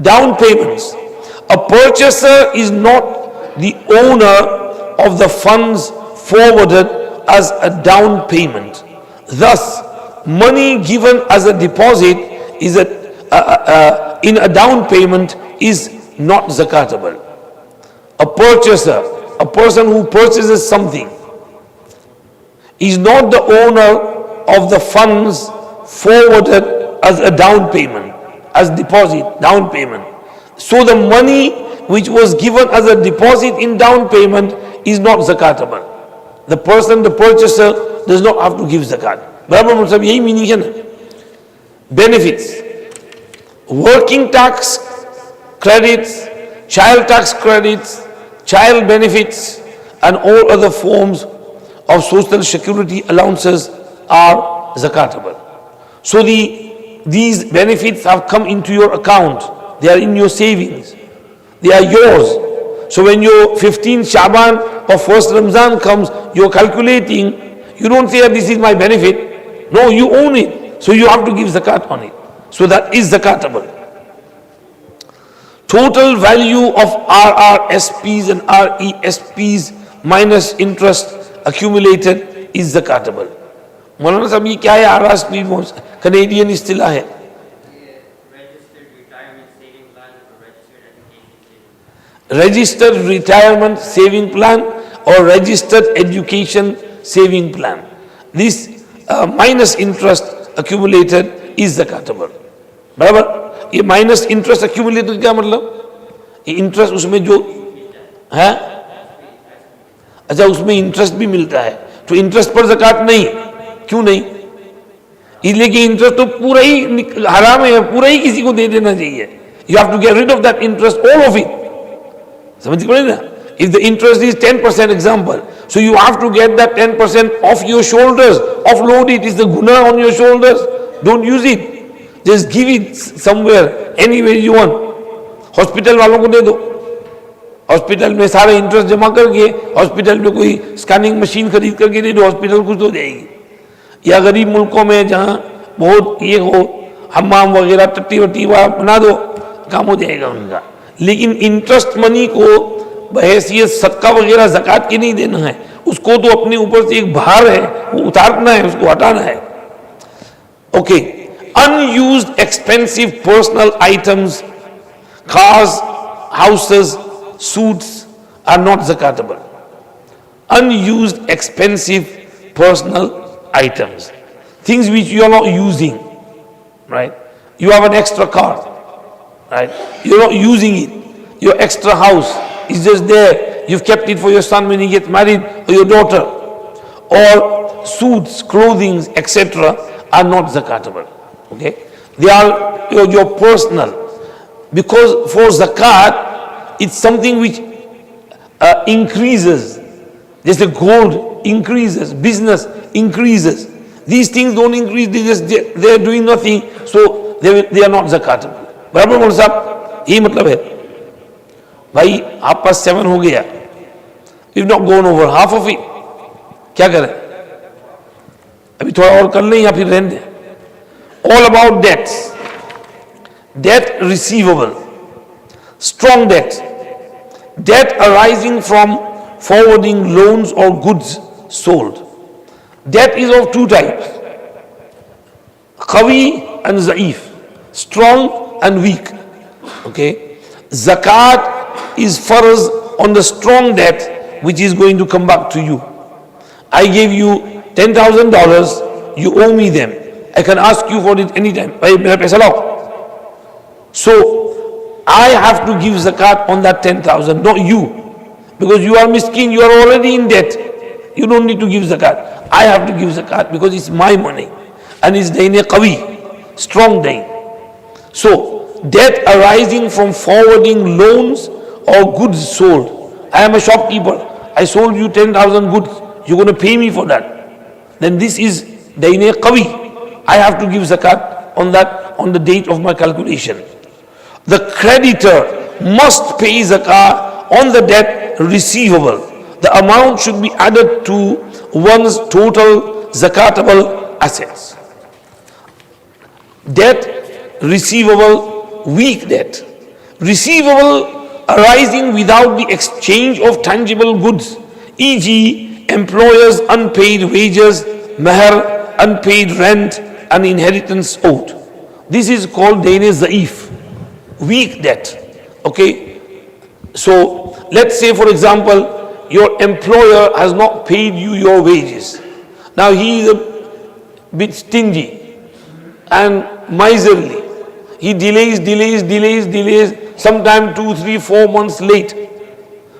Down payments. a purchaser is not the owner of the funds forwarded as a down payment. Thus, money given as a deposit is in a down payment is not zakatable. A purchaser, a person who purchases something, is not the owner of the funds forwarded as a down payment, as deposit, down payment. So the money which was given as a deposit in down payment is not zakatable. The person, the purchaser, does not have to give zakat. बराबर मतलब यही meaning है ना. Benefits, working tax credits, child tax credits, child benefits, and all other forms of social security allowances are zakatable. So these benefits have come into your account. They are in your savings. They are yours. So when your 15th Shaban or 1st Ramzan comes, you're calculating. You don't say this is my benefit. No, you own it. So you have to give zakat on it. So that is zakatable. Total value of RRSPs and RESPs minus interest accumulated is zakatable. मौलाना साहब ये क्या है RRSP? Canadian इस्तिलाह है. Registered retirement saving plan or registered education saving plan. This minus interest accumulated is zakatable. बराबर. ये minus interest accumulated क्या मतलब? ये interest उसमें जो है, अच्छा उसमें interest भी मिलता है, तो interest पर zakat नहीं. क्यों नहीं? इसलिए कि interest तो पूरा ही हराम है, पूरा ही किसी को दे देना चाहिए. You have to get rid of that interest, all of it. समझ पड़े ना? If the interest is 10% example, so you have to get that 10% off your shoulders, offload it. Is the guna on your shoulders? Don't use it. Just give it somewhere, anywhere you want. Hospital वालों को दे दो. Hospital में सारे interest जमा करके hospital में कोई scanning machine खरीद करके दे दो, हॉस्पिटल कुछ तो देगी. या गरीब मुल्कों में जहाँ बहुत ये हो, हम्माम वगैरह टट्टी वट्टी वहाँ बना दो, काम हो जाएगा उनका. लेकिन इंटरेस्ट मनी को बहैसियत सदका वगैरह ज़कात की नहीं देना है. उसको तो अपने ऊपर से एक भार है, वो उतारना है, उसको हटाना है. Okay. Unused expensive personal items, cars, houses, suits are not ज़कातेबल. Unused expensive personal items, things which you are not using, right? You have an extra car, right? You're not using it. Your extra house is just there. You've kept it for your son when he gets married, or your daughter. Or suits, clothing, etc. are not zakatable. Okay? They are your personal. Because for zakat, it's something which increases. Just the gold increases, business increases. These things don't increase, they are doing nothing, so they are not zakatable. बराबर बोल साहब, यही मतलब है. भाई आप पास 7 हो गया, you've not gone over half of it. क्या करें? अभी थोड़ा और कर लें या फिर रहने दें. All about debts. Debt receivable, strong debt, debt arising from forwarding loans or goods sold. Debt is of two types, qawi and za'if, strong and weak. Okay, zakat is farz on the strong debt which is going to come back to you. I gave you $10,000, you owe me them. I can ask you for it anytime. Bhai mera paisa lao. So I have to give zakat on that 10,000, not you. Because you are miskin, you are already in debt. You don't need to give zakat. I have to give zakat because it's my money. And it's dain qawi, strong dain. So, debt arising from forwarding loans or goods sold. I am a shopkeeper. I sold you 10,000 goods. You're going to pay me for that. Then this is dain qawi. I have to give zakat on that on the date of my calculation. The creditor must pay zakat on the debt receivable. The amount should be added to one's total zakatable assets. Debt receivable, weak debt. Receivable arising without the exchange of tangible goods, e.g., employers' unpaid wages, mahr, unpaid rent, and inheritance owed. This is called dayn zaif, weak debt. Okay? So, let's say for example, your employer has not paid you your wages. Now he is a bit stingy and miserly. He delays, sometime 2, 3, 4 months late.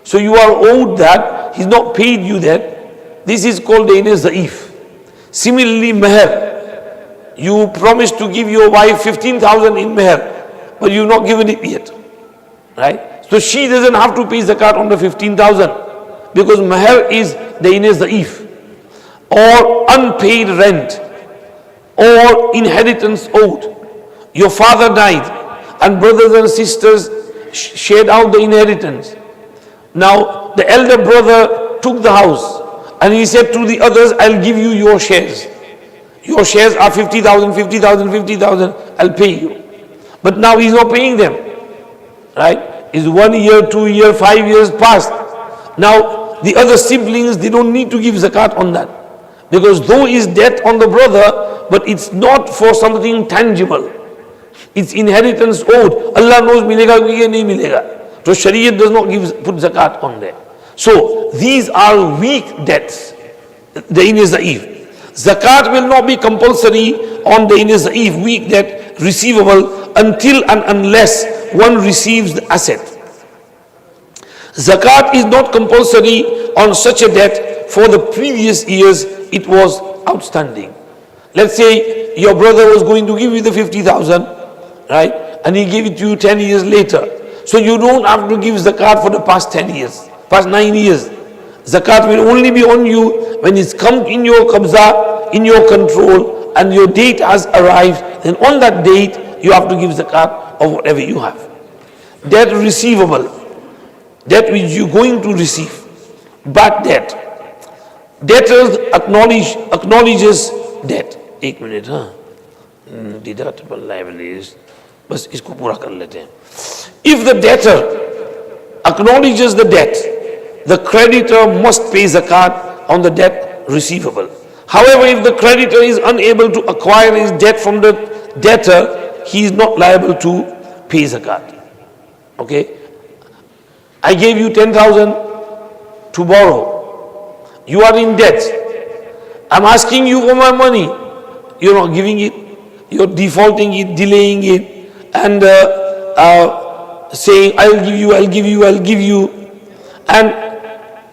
So you are owed that, he's not paid you that. This is called dayn zaif. Similarly, mahr. You promised to give your wife 15,000 in mahr, but you've not given it yet. Right? So she doesn't have to pay zakat on the 15,000 because mahr is dayn zaif. Or unpaid rent, or inheritance owed. Your father died and brothers and sisters shared out the inheritance. Now the elder brother took the house and he said to the others, I'll give you your shares. Your shares are 50,000, 50,000, 50,000, I'll pay you. But now he's not paying them. Right? It's 1 year, 2 years, 5 years past. Now the other siblings, they don't need to give zakat on that. Because though is debt on the brother, but it's not for something tangible. It's inheritance owed. Allah knows milega ki nahi milega. So Shariat does not put zakat on there. So these are weak debts. Dayn zaif. Zakat will not be compulsory on dayn zaif, weak debt, receivable until and unless one receives the asset. Zakat is not compulsory on such a debt for the previous years it was outstanding. Let's say your brother was going to give you the 50,000, right? And he gave it to you 10 years later. So you don't have to give zakat for the past 10 years, past 9 years. Zakat will only be on you when it's come in your qabza, in your control, and your date has arrived. Then on that date, you have to give zakat of whatever you have. Debt receivable, debt which you're going to receive, bad debt. Debtors acknowledges debt. 1 minute, huh? Deductible liabilities. बस इसको पूरा कर लेते हैं. If the debtor acknowledges the debt, the creditor must pay zakat on the debt receivable. However, if the creditor is unable to acquire his debt from the debtor, he is not liable to pay zakat. Okay? I gave you 10,000 to borrow. You are in debt. I'm asking you for my money. You're not giving it. You're defaulting it, delaying it, and saying, I'll give you. And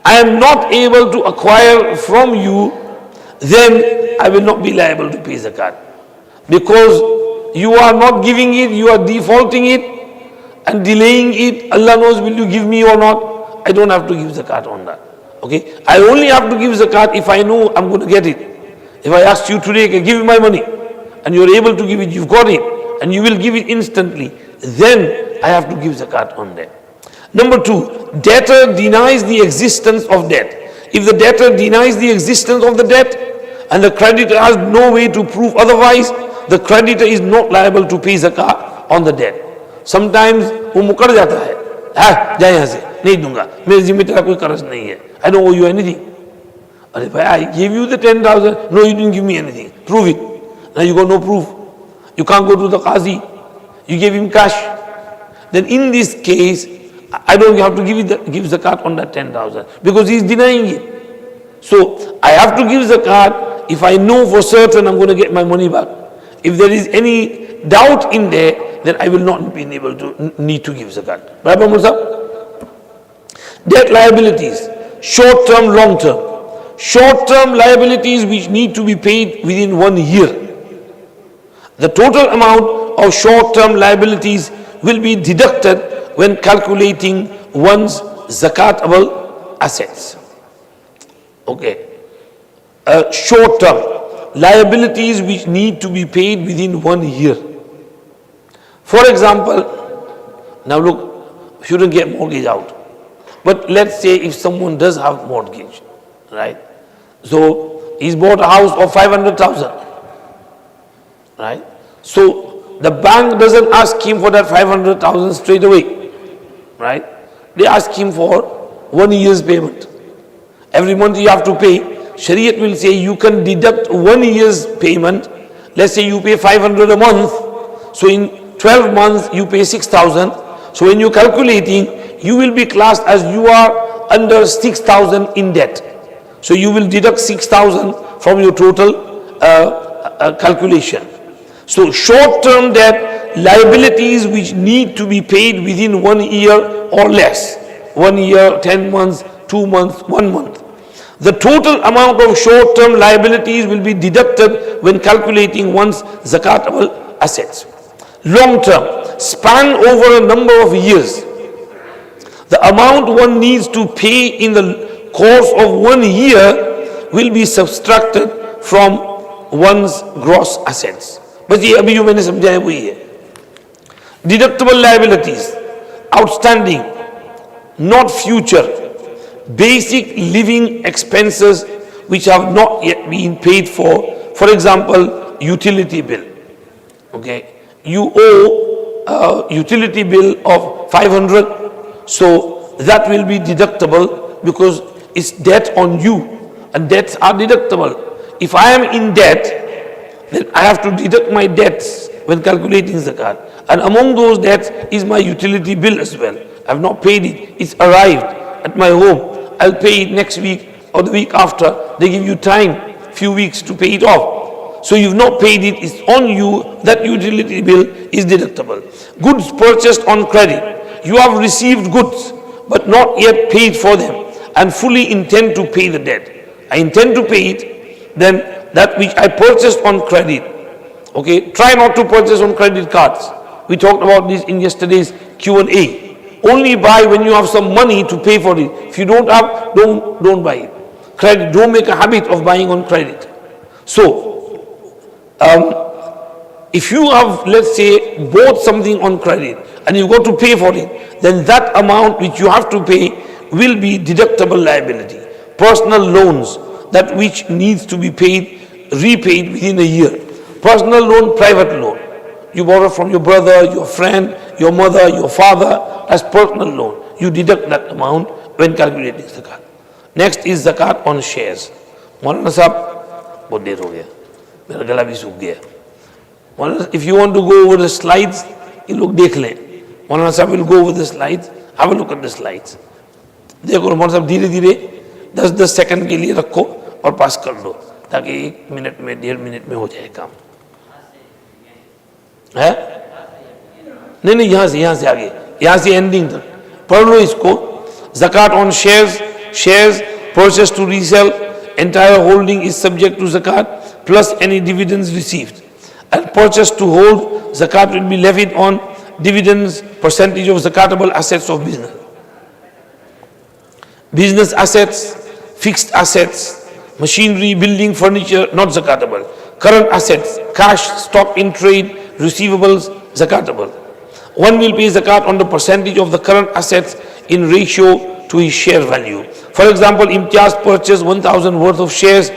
I am not able to acquire from you, then I will not be liable to pay zakat. Because you are not giving it, you are defaulting it and delaying it. Allah knows, will you give me or not? I don't have to give zakat on that. Okay, I only have to give zakat if I know I'm going to get it. If I ask you today, give me my money, and you're able to give it, you've got it, and you will give it instantly, then I have to give zakat on that. Number 2, debtor denies the existence of debt. If the debtor denies the existence of the debt, and the creditor has no way to prove otherwise, the creditor is not liable to pay zakat on the debt. Sometimes वो मुकर जाता है, जा यहाँ से, नहीं दूंगा, मेरे जिम्मे तेरा कोई कर्ज नहीं है. I don't owe you anything. अरे भाई, I gave you the 10,000. No, you didn't give me anything. Prove it. Now you got no proof. You can't go to the qazi. You gave him cash. Then in this case, I don't have to give zakat on that 10,000 because he's denying it. So I have to give zakat if I know for certain I'm going to get my money back. If there is any doubt in there, then I will not be able to need to give zakat. Right, Musa? Debt liabilities, short-term, long-term. Short-term liabilities which need to be paid within 1 year. The total amount of short-term liabilities will be deducted when calculating one's zakatable assets. Okay. Short-term liabilities which need to be paid within 1 year. For example, now look, shouldn't get mortgage out. But let's say if someone does have mortgage, right? So he's bought a house of 500,000, right? So the bank doesn't ask him for that 500,000 straight away, right? They ask him for 1 year's payment. Every month you have to pay. Shariat will say you can deduct 1 year's payment. Let's say you pay 500 a month. So in 12 months you pay 6,000. So when you're calculating, you will be classed as you are under 6,000 in debt. So you will deduct 6,000 from your total calculation. So short-term debt, liabilities which need to be paid within 1 year or less. 1 year, 10 months, 2 months, 1 month. The total amount of short-term liabilities will be deducted when calculating one's zakatable assets. Long-term, span over a number of years. The amount one needs to pay in the course of 1 year will be subtracted from one's gross assets. बस ये अभी जो मैंने समझाया वही है. Deductible liabilities, outstanding, not future, basic living expenses which have not yet been paid for. For example, utility bill. Okay, you owe a utility bill of 500, so that will be deductible because it's debt on you, and debts are deductible. If I am in debt, then I have to deduct my debts when calculating zakat. And among those debts is my utility bill as well. I have not paid it. It's arrived at my home. I'll pay it next week or the week after. They give you time, few weeks to pay it off. So you've not paid it. It's on you. That utility bill is deductible. Goods purchased on credit. You have received goods but not yet paid for them and fully intend to pay the debt. I intend to pay it, then that which I purchased on credit. Okay, try not to purchase on credit cards. We talked about this in yesterday's Q&A. Only buy when you have some money to pay for it. If you don't have, don't buy it. Credit, don't make a habit of buying on credit. So, if you have, let's say, bought something on credit and you got to pay for it, then that amount which you have to pay will be deductible liability. Personal loans, that which needs to be repaid within a year. Personal loan, private loan. You borrow from your brother, your friend, your mother, your father, as personal loan. You deduct that amount when calculating zakat. Next is zakat on shares. Maulana Sahab, bahut der ho gaya. Mera gala bhi sukh gaya. Maulana, if you want to go over the slides, you look dekh le. Maulana Sahab will go over the slides. Have a look at the slides. देखो Maulana Sahab धीरे धीरे 10-10 second के लिए रखो और पास कर दो ताकि 1 मिनट में 1.5 मिनट में हो जाए काम है. नहीं यहाँ से आगे, यहाँ से एंडिंग तक पढ़ लो इसको. zakat on shares purchased to resell, entire holding is subject to zakat plus any dividends received, and purchased to hold, zakat will be levied on dividends percentage of zakatable assets of business. Business assets, fixed assets, machinery, building, furniture, not zakatable. Current assets, cash, stock in trade, receivables, zakatable. One will pay zakat on the percentage of the current assets in ratio to his share value. For example, Imtiaz purchased 1,000 worth of shares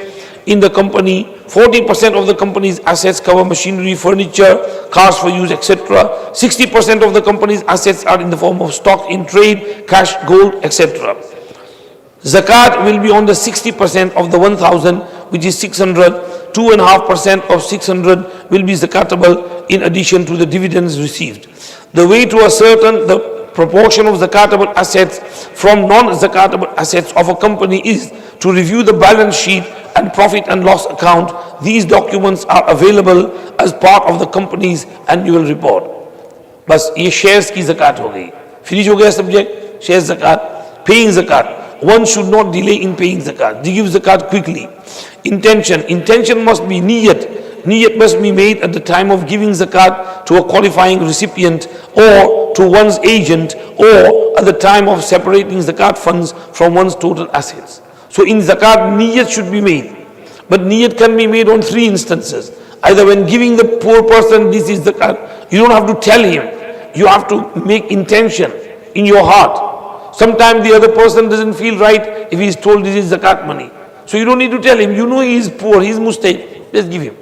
in the company. 40% of the company's assets cover machinery, furniture, cars for use, etc. 60% of the company's assets are in the form of stock in trade, cash, gold, etc. Zakat will be on the 60% of the 1,000, which is 600. 2.5% of 600 will be zakatable in addition to the dividends received. The way to ascertain the proportion of zakatable assets from non-zakatable assets of a company is to review the balance sheet and profit and loss account. These documents are available as part of the company's annual report. बस ये shares की zakat हो गई. Finish हो गया subject. Shares zakat, paying zakat. One should not delay in paying zakat. They give zakat quickly. Intention must be niyat. Niyat must be made at the time of giving zakat to a qualifying recipient or to one's agent or at the time of separating zakat funds from one's total assets. So in zakat, niyat should be made. But niyat can be made on 3 instances. Either when giving the poor person, this is zakat, you don't have to tell him. You have to make intention in your heart. Sometimes the other person doesn't feel right if he is told this is zakat money. So you don't need to tell him. You know he is poor, he is mustahik. Just give him.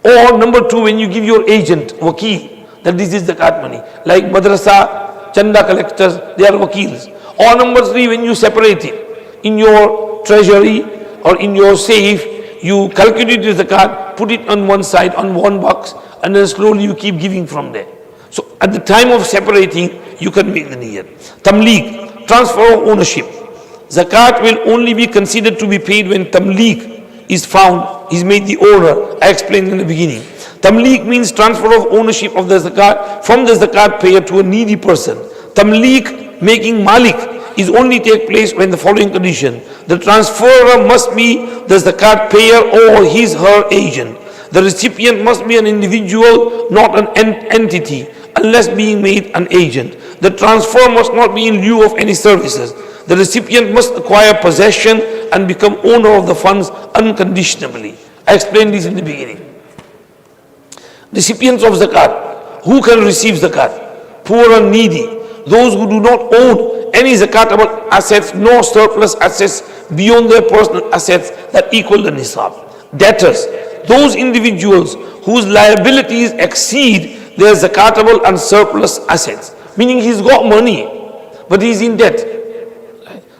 Or number 2, when you give your agent, wakil, that this is zakat money. Like madrasa, chanda collectors, they are wakils. Or number 3, when you separate it in your treasury or in your safe, you calculate the zakat, put it on one side, on one box, and then slowly you keep giving from there. So at the time of separating, you can make the niyyat. Tamleek, transfer of ownership. Zakat will only be considered to be paid when tamleek is found, is made the owner. I explained in the beginning. Tamleek means transfer of ownership of the zakat from the zakat payer to a needy person. Tamleek, making malik, is only take place when the following condition: the transferor must be the zakat payer or her agent. The recipient must be an individual, not an entity, unless being made an agent. The transfer must not be in lieu of any services. The recipient must acquire possession and become owner of the funds unconditionally. I explained this in the beginning. Recipients of zakat. Who can receive zakat? Poor and needy. Those who do not own any zakatable assets nor surplus assets beyond their personal assets that equal the nisab. Debtors. Those individuals whose liabilities exceed their zakatable and surplus assets. Meaning he's got money, but he's in debt.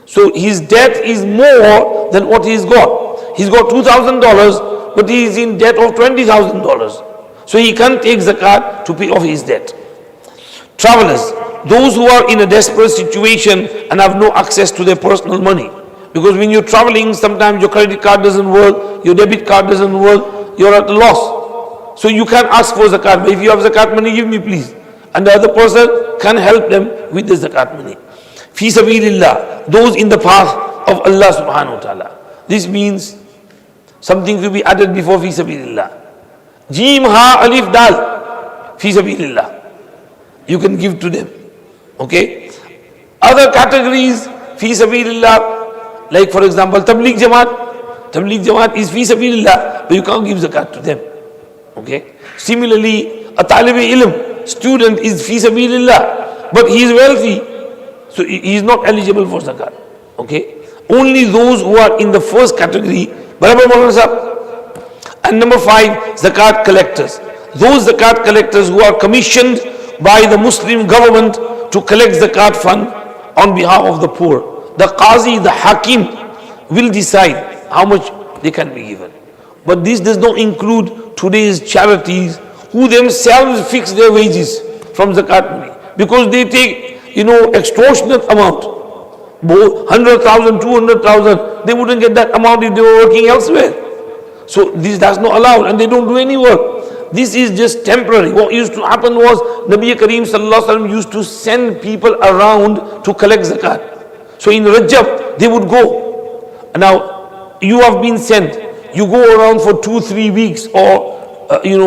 So his debt is more than what he's got. He's got $2,000, but he is in debt of $20,000. So he can't take zakat to pay off his debt. Travelers, those who are in a desperate situation and have no access to their personal money. Because when you're traveling, sometimes your credit card doesn't work, your debit card doesn't work, you're at a loss. So you can't ask for zakat, but if you have zakat money, give me please. And the other person can help them with the zakat money. Fi sabilillah, those in the path of Allah subhanahu wa ta'ala. This means something to be added before fi sabilillah. Jim, ha, alif, dal. Fi sabilillah. You can give to them. Okay? Other categories, fi sabilillah, like for example, Tabligh Jamaat. Tabligh Jamaat is fi sabilillah, but you can't give zakat to them. Okay? Similarly, a talib-e-ilm, student is fi sabilillah, but he is wealthy, so he is not eligible for zakat. Okay? Only those who are in the first category. Barabar Maulana Sahab. And number 5, zakat collectors. Those zakat collectors who are commissioned by the Muslim government to collect zakat fund on behalf of the poor. The qazi, the hakim will decide how much they can be given. But this does not include today's charities who themselves fix their wages from zakat money. Because they take, extortionate amount. 100,000, 200,000, they wouldn't get that amount if they were working elsewhere. So this does not allow, and they don't do any work. This is just temporary. What used to happen was Nabi Kareem Sallallahu Alaihi Wasallam used to send people around to collect zakat. So in Rajab, they would go. Now, you have been sent. You go around for 2-3 weeks or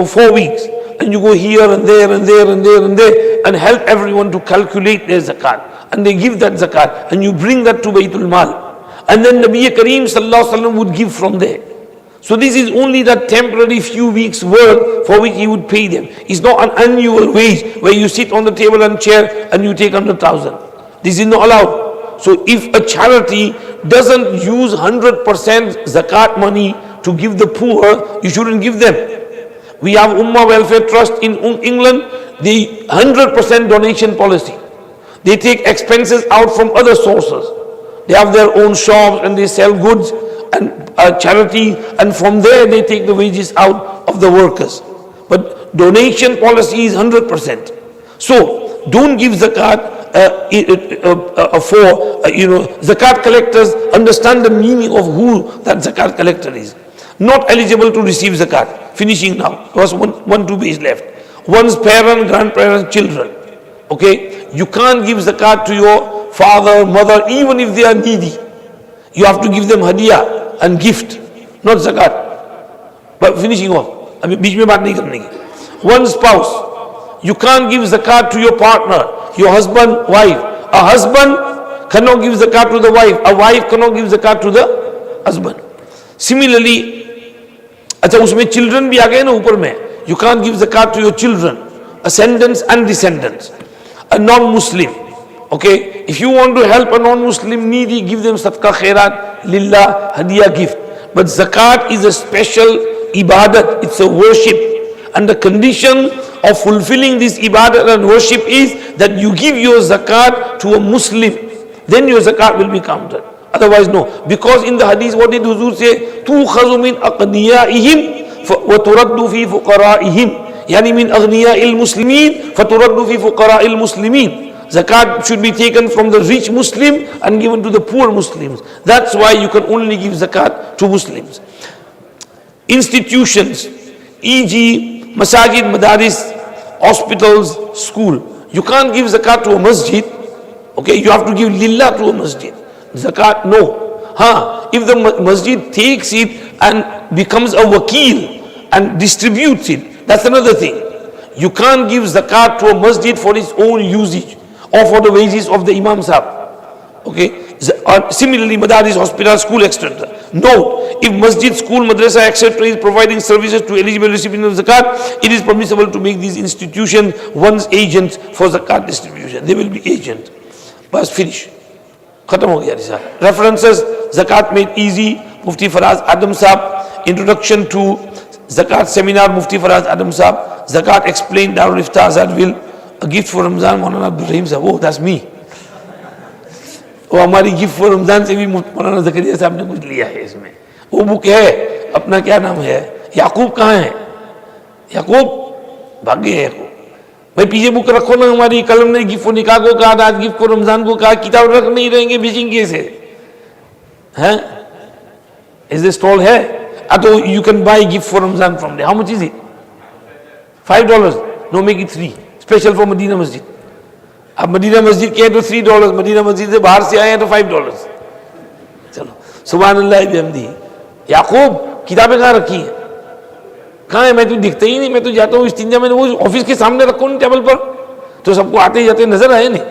4 weeks, and you go here and there and there and there and there and help everyone to calculate their zakat. And they give that zakat, and you bring that to Baytul Mal. And then Nabi Kareem Sallallahu Alaihi Wasallam would give from there. So this is only that temporary few weeks work for which he would pay them. It's not an annual wage where you sit on the table and chair and you take 100,000. This is not allowed. So if a charity doesn't use 100% zakat money to give the poor, you shouldn't give them. We have Ummah Welfare Trust in England, the 100% donation policy. They take expenses out from other sources. They have their own shops and they sell goods and charity, and from there they take the wages out of the workers. But donation policy is 100%. So don't give zakat zakat collectors. Understand the meaning of who that zakat collector is. Not eligible to receive zakat. Finishing now. There was one, 2 days left. One's parents, grandparents, children. Okay? You can't give zakat to your father, mother, even if they are needy. You have to give them hadiyah and gift, not zakat. But finishing off, beech mein baat nahi karne ki. One spouse, you can't give zakat to your partner, your husband, wife. A husband cannot give zakat to the wife. A wife cannot give zakat to the husband. Similarly, acha usme children bhi aa gaye na upar mein. You can't give zakat to your children, ascendants and descendants. A non-Muslim. Okay, if you want to help a non-Muslim needy, give them sadaqah, khairat, lillah, hadiyah, gift. But zakat is a special ibadat, it's a worship. And the condition of fulfilling this ibadat and worship is that you give your zakat to a Muslim. then your zakat will be counted. Otherwise, no. Because in the hadith, what did Huzur say? تُؤْخَذُ مِنْ أَغْنِيَائِهِمْ وَتُرَدُّ فِي فُقَرَائِهِمْ يعني من أغنياء المسلمين فترد في فقراء المسلمين. Zakat should be taken from the rich Muslim and given to the poor Muslims. That's why you can only give zakat to Muslims. Institutions, e.g. masajid, madaris, hospitals, school. You can't give zakat to a masjid. Okay, you have to give lillah to a masjid. Zakat, no. If the masjid takes it and becomes a wakil and distributes it, that's another thing. You can't give zakat to a masjid for its own usage or for the wages of the imam sahab. Okay. Similarly, madaris, hospital, school, etc. Note, if masjid, school, madrasa, etc. is providing services to eligible recipients of zakat, it is permissible to make these institutions one's agents for zakat distribution. They will be agent. Bas finish. Khatam ho gaya risala. References: Zakat Made Easy, Mufti Faraz Adam Sahab. Introduction to Zakat Seminar, Mufti Faraz Adam Sahab. Zakat Explained, Darul Ifta Azadville. A gift for Ramzan, Maulana Abdul Rahim Sahab. Oh, that's me. وہ ہماری gift for رمضان سے بھی مولانا زکریا صاحب نے کچھ لیا ہے اس میں. وہ بک ہے اپنا کیا نام ہے, یعقوب کہاں ہے؟ یعقوب بھاگ گئے. یعقوب بھائی پیچھے بک رکھو نا. ہماری قلم نے گفٹ فور نکاح کو کہا, آج گفٹ فور رمضان کو کہا, کتاب رکھ نہیں رہیں گے, بیچیں گے اسے. ہاں از دس اسٹال ہے تو you can buy gift for Ramadan from they. How much is it? $5. No make it 3 special for Madina Masjid. اب مدینہ مسجد کے ہیں تو $3, مدینہ مسجد سے باہر سے آئے ہیں تو $5. چلو سبحان اللہ بحمدہ. یعقوب کتابیں کہاں رکھی ہیں؟ کہاں ہے؟ میں تو دکھتا ہی نہیں. میں تو جاتا ہوں استنجا میں, وہ آفس کے سامنے رکھو نا ٹیبل پر, تو سب کو آتے جاتے نظر آئے نہیں.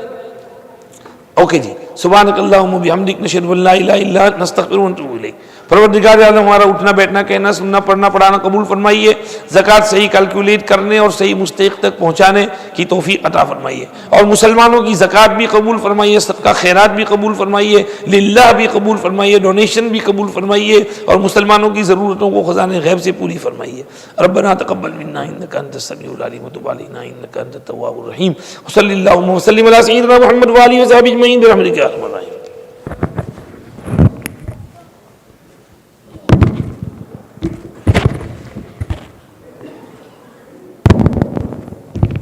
اوکے جی. سبحانک اللہم وبحمدک نشہد ان لا الہ الا انت نستغفرک ونتوب الیک. پروردگار عالم ہمارا اٹھنا بیٹھنا کہنا سننا پڑھنا پڑھانا قبول فرمائیے. زکوٰۃ صحیح کیلکولیٹ کرنے اور صحیح مستحق تک پہنچانے کی توفیق عطا فرمائیے. اور مسلمانوں کی زکوٰۃ بھی قبول فرمائیے, صدقہ خیرات بھی قبول فرمائیے, للہ بھی قبول فرمائیے, ڈونیشن بھی قبول فرمائیے, اور مسلمانوں کی ضرورتوں کو خزانے غیب سے پوری فرمائیے. ربنا تقبل منا انک انت السمیع العلیم وتب علینا انک انت التواب الرحیم. صلی اللہ وسلم علی سیدنا محمد و آلہ و صحبہ اجمعین برحمتک یا ارحم الراحمین.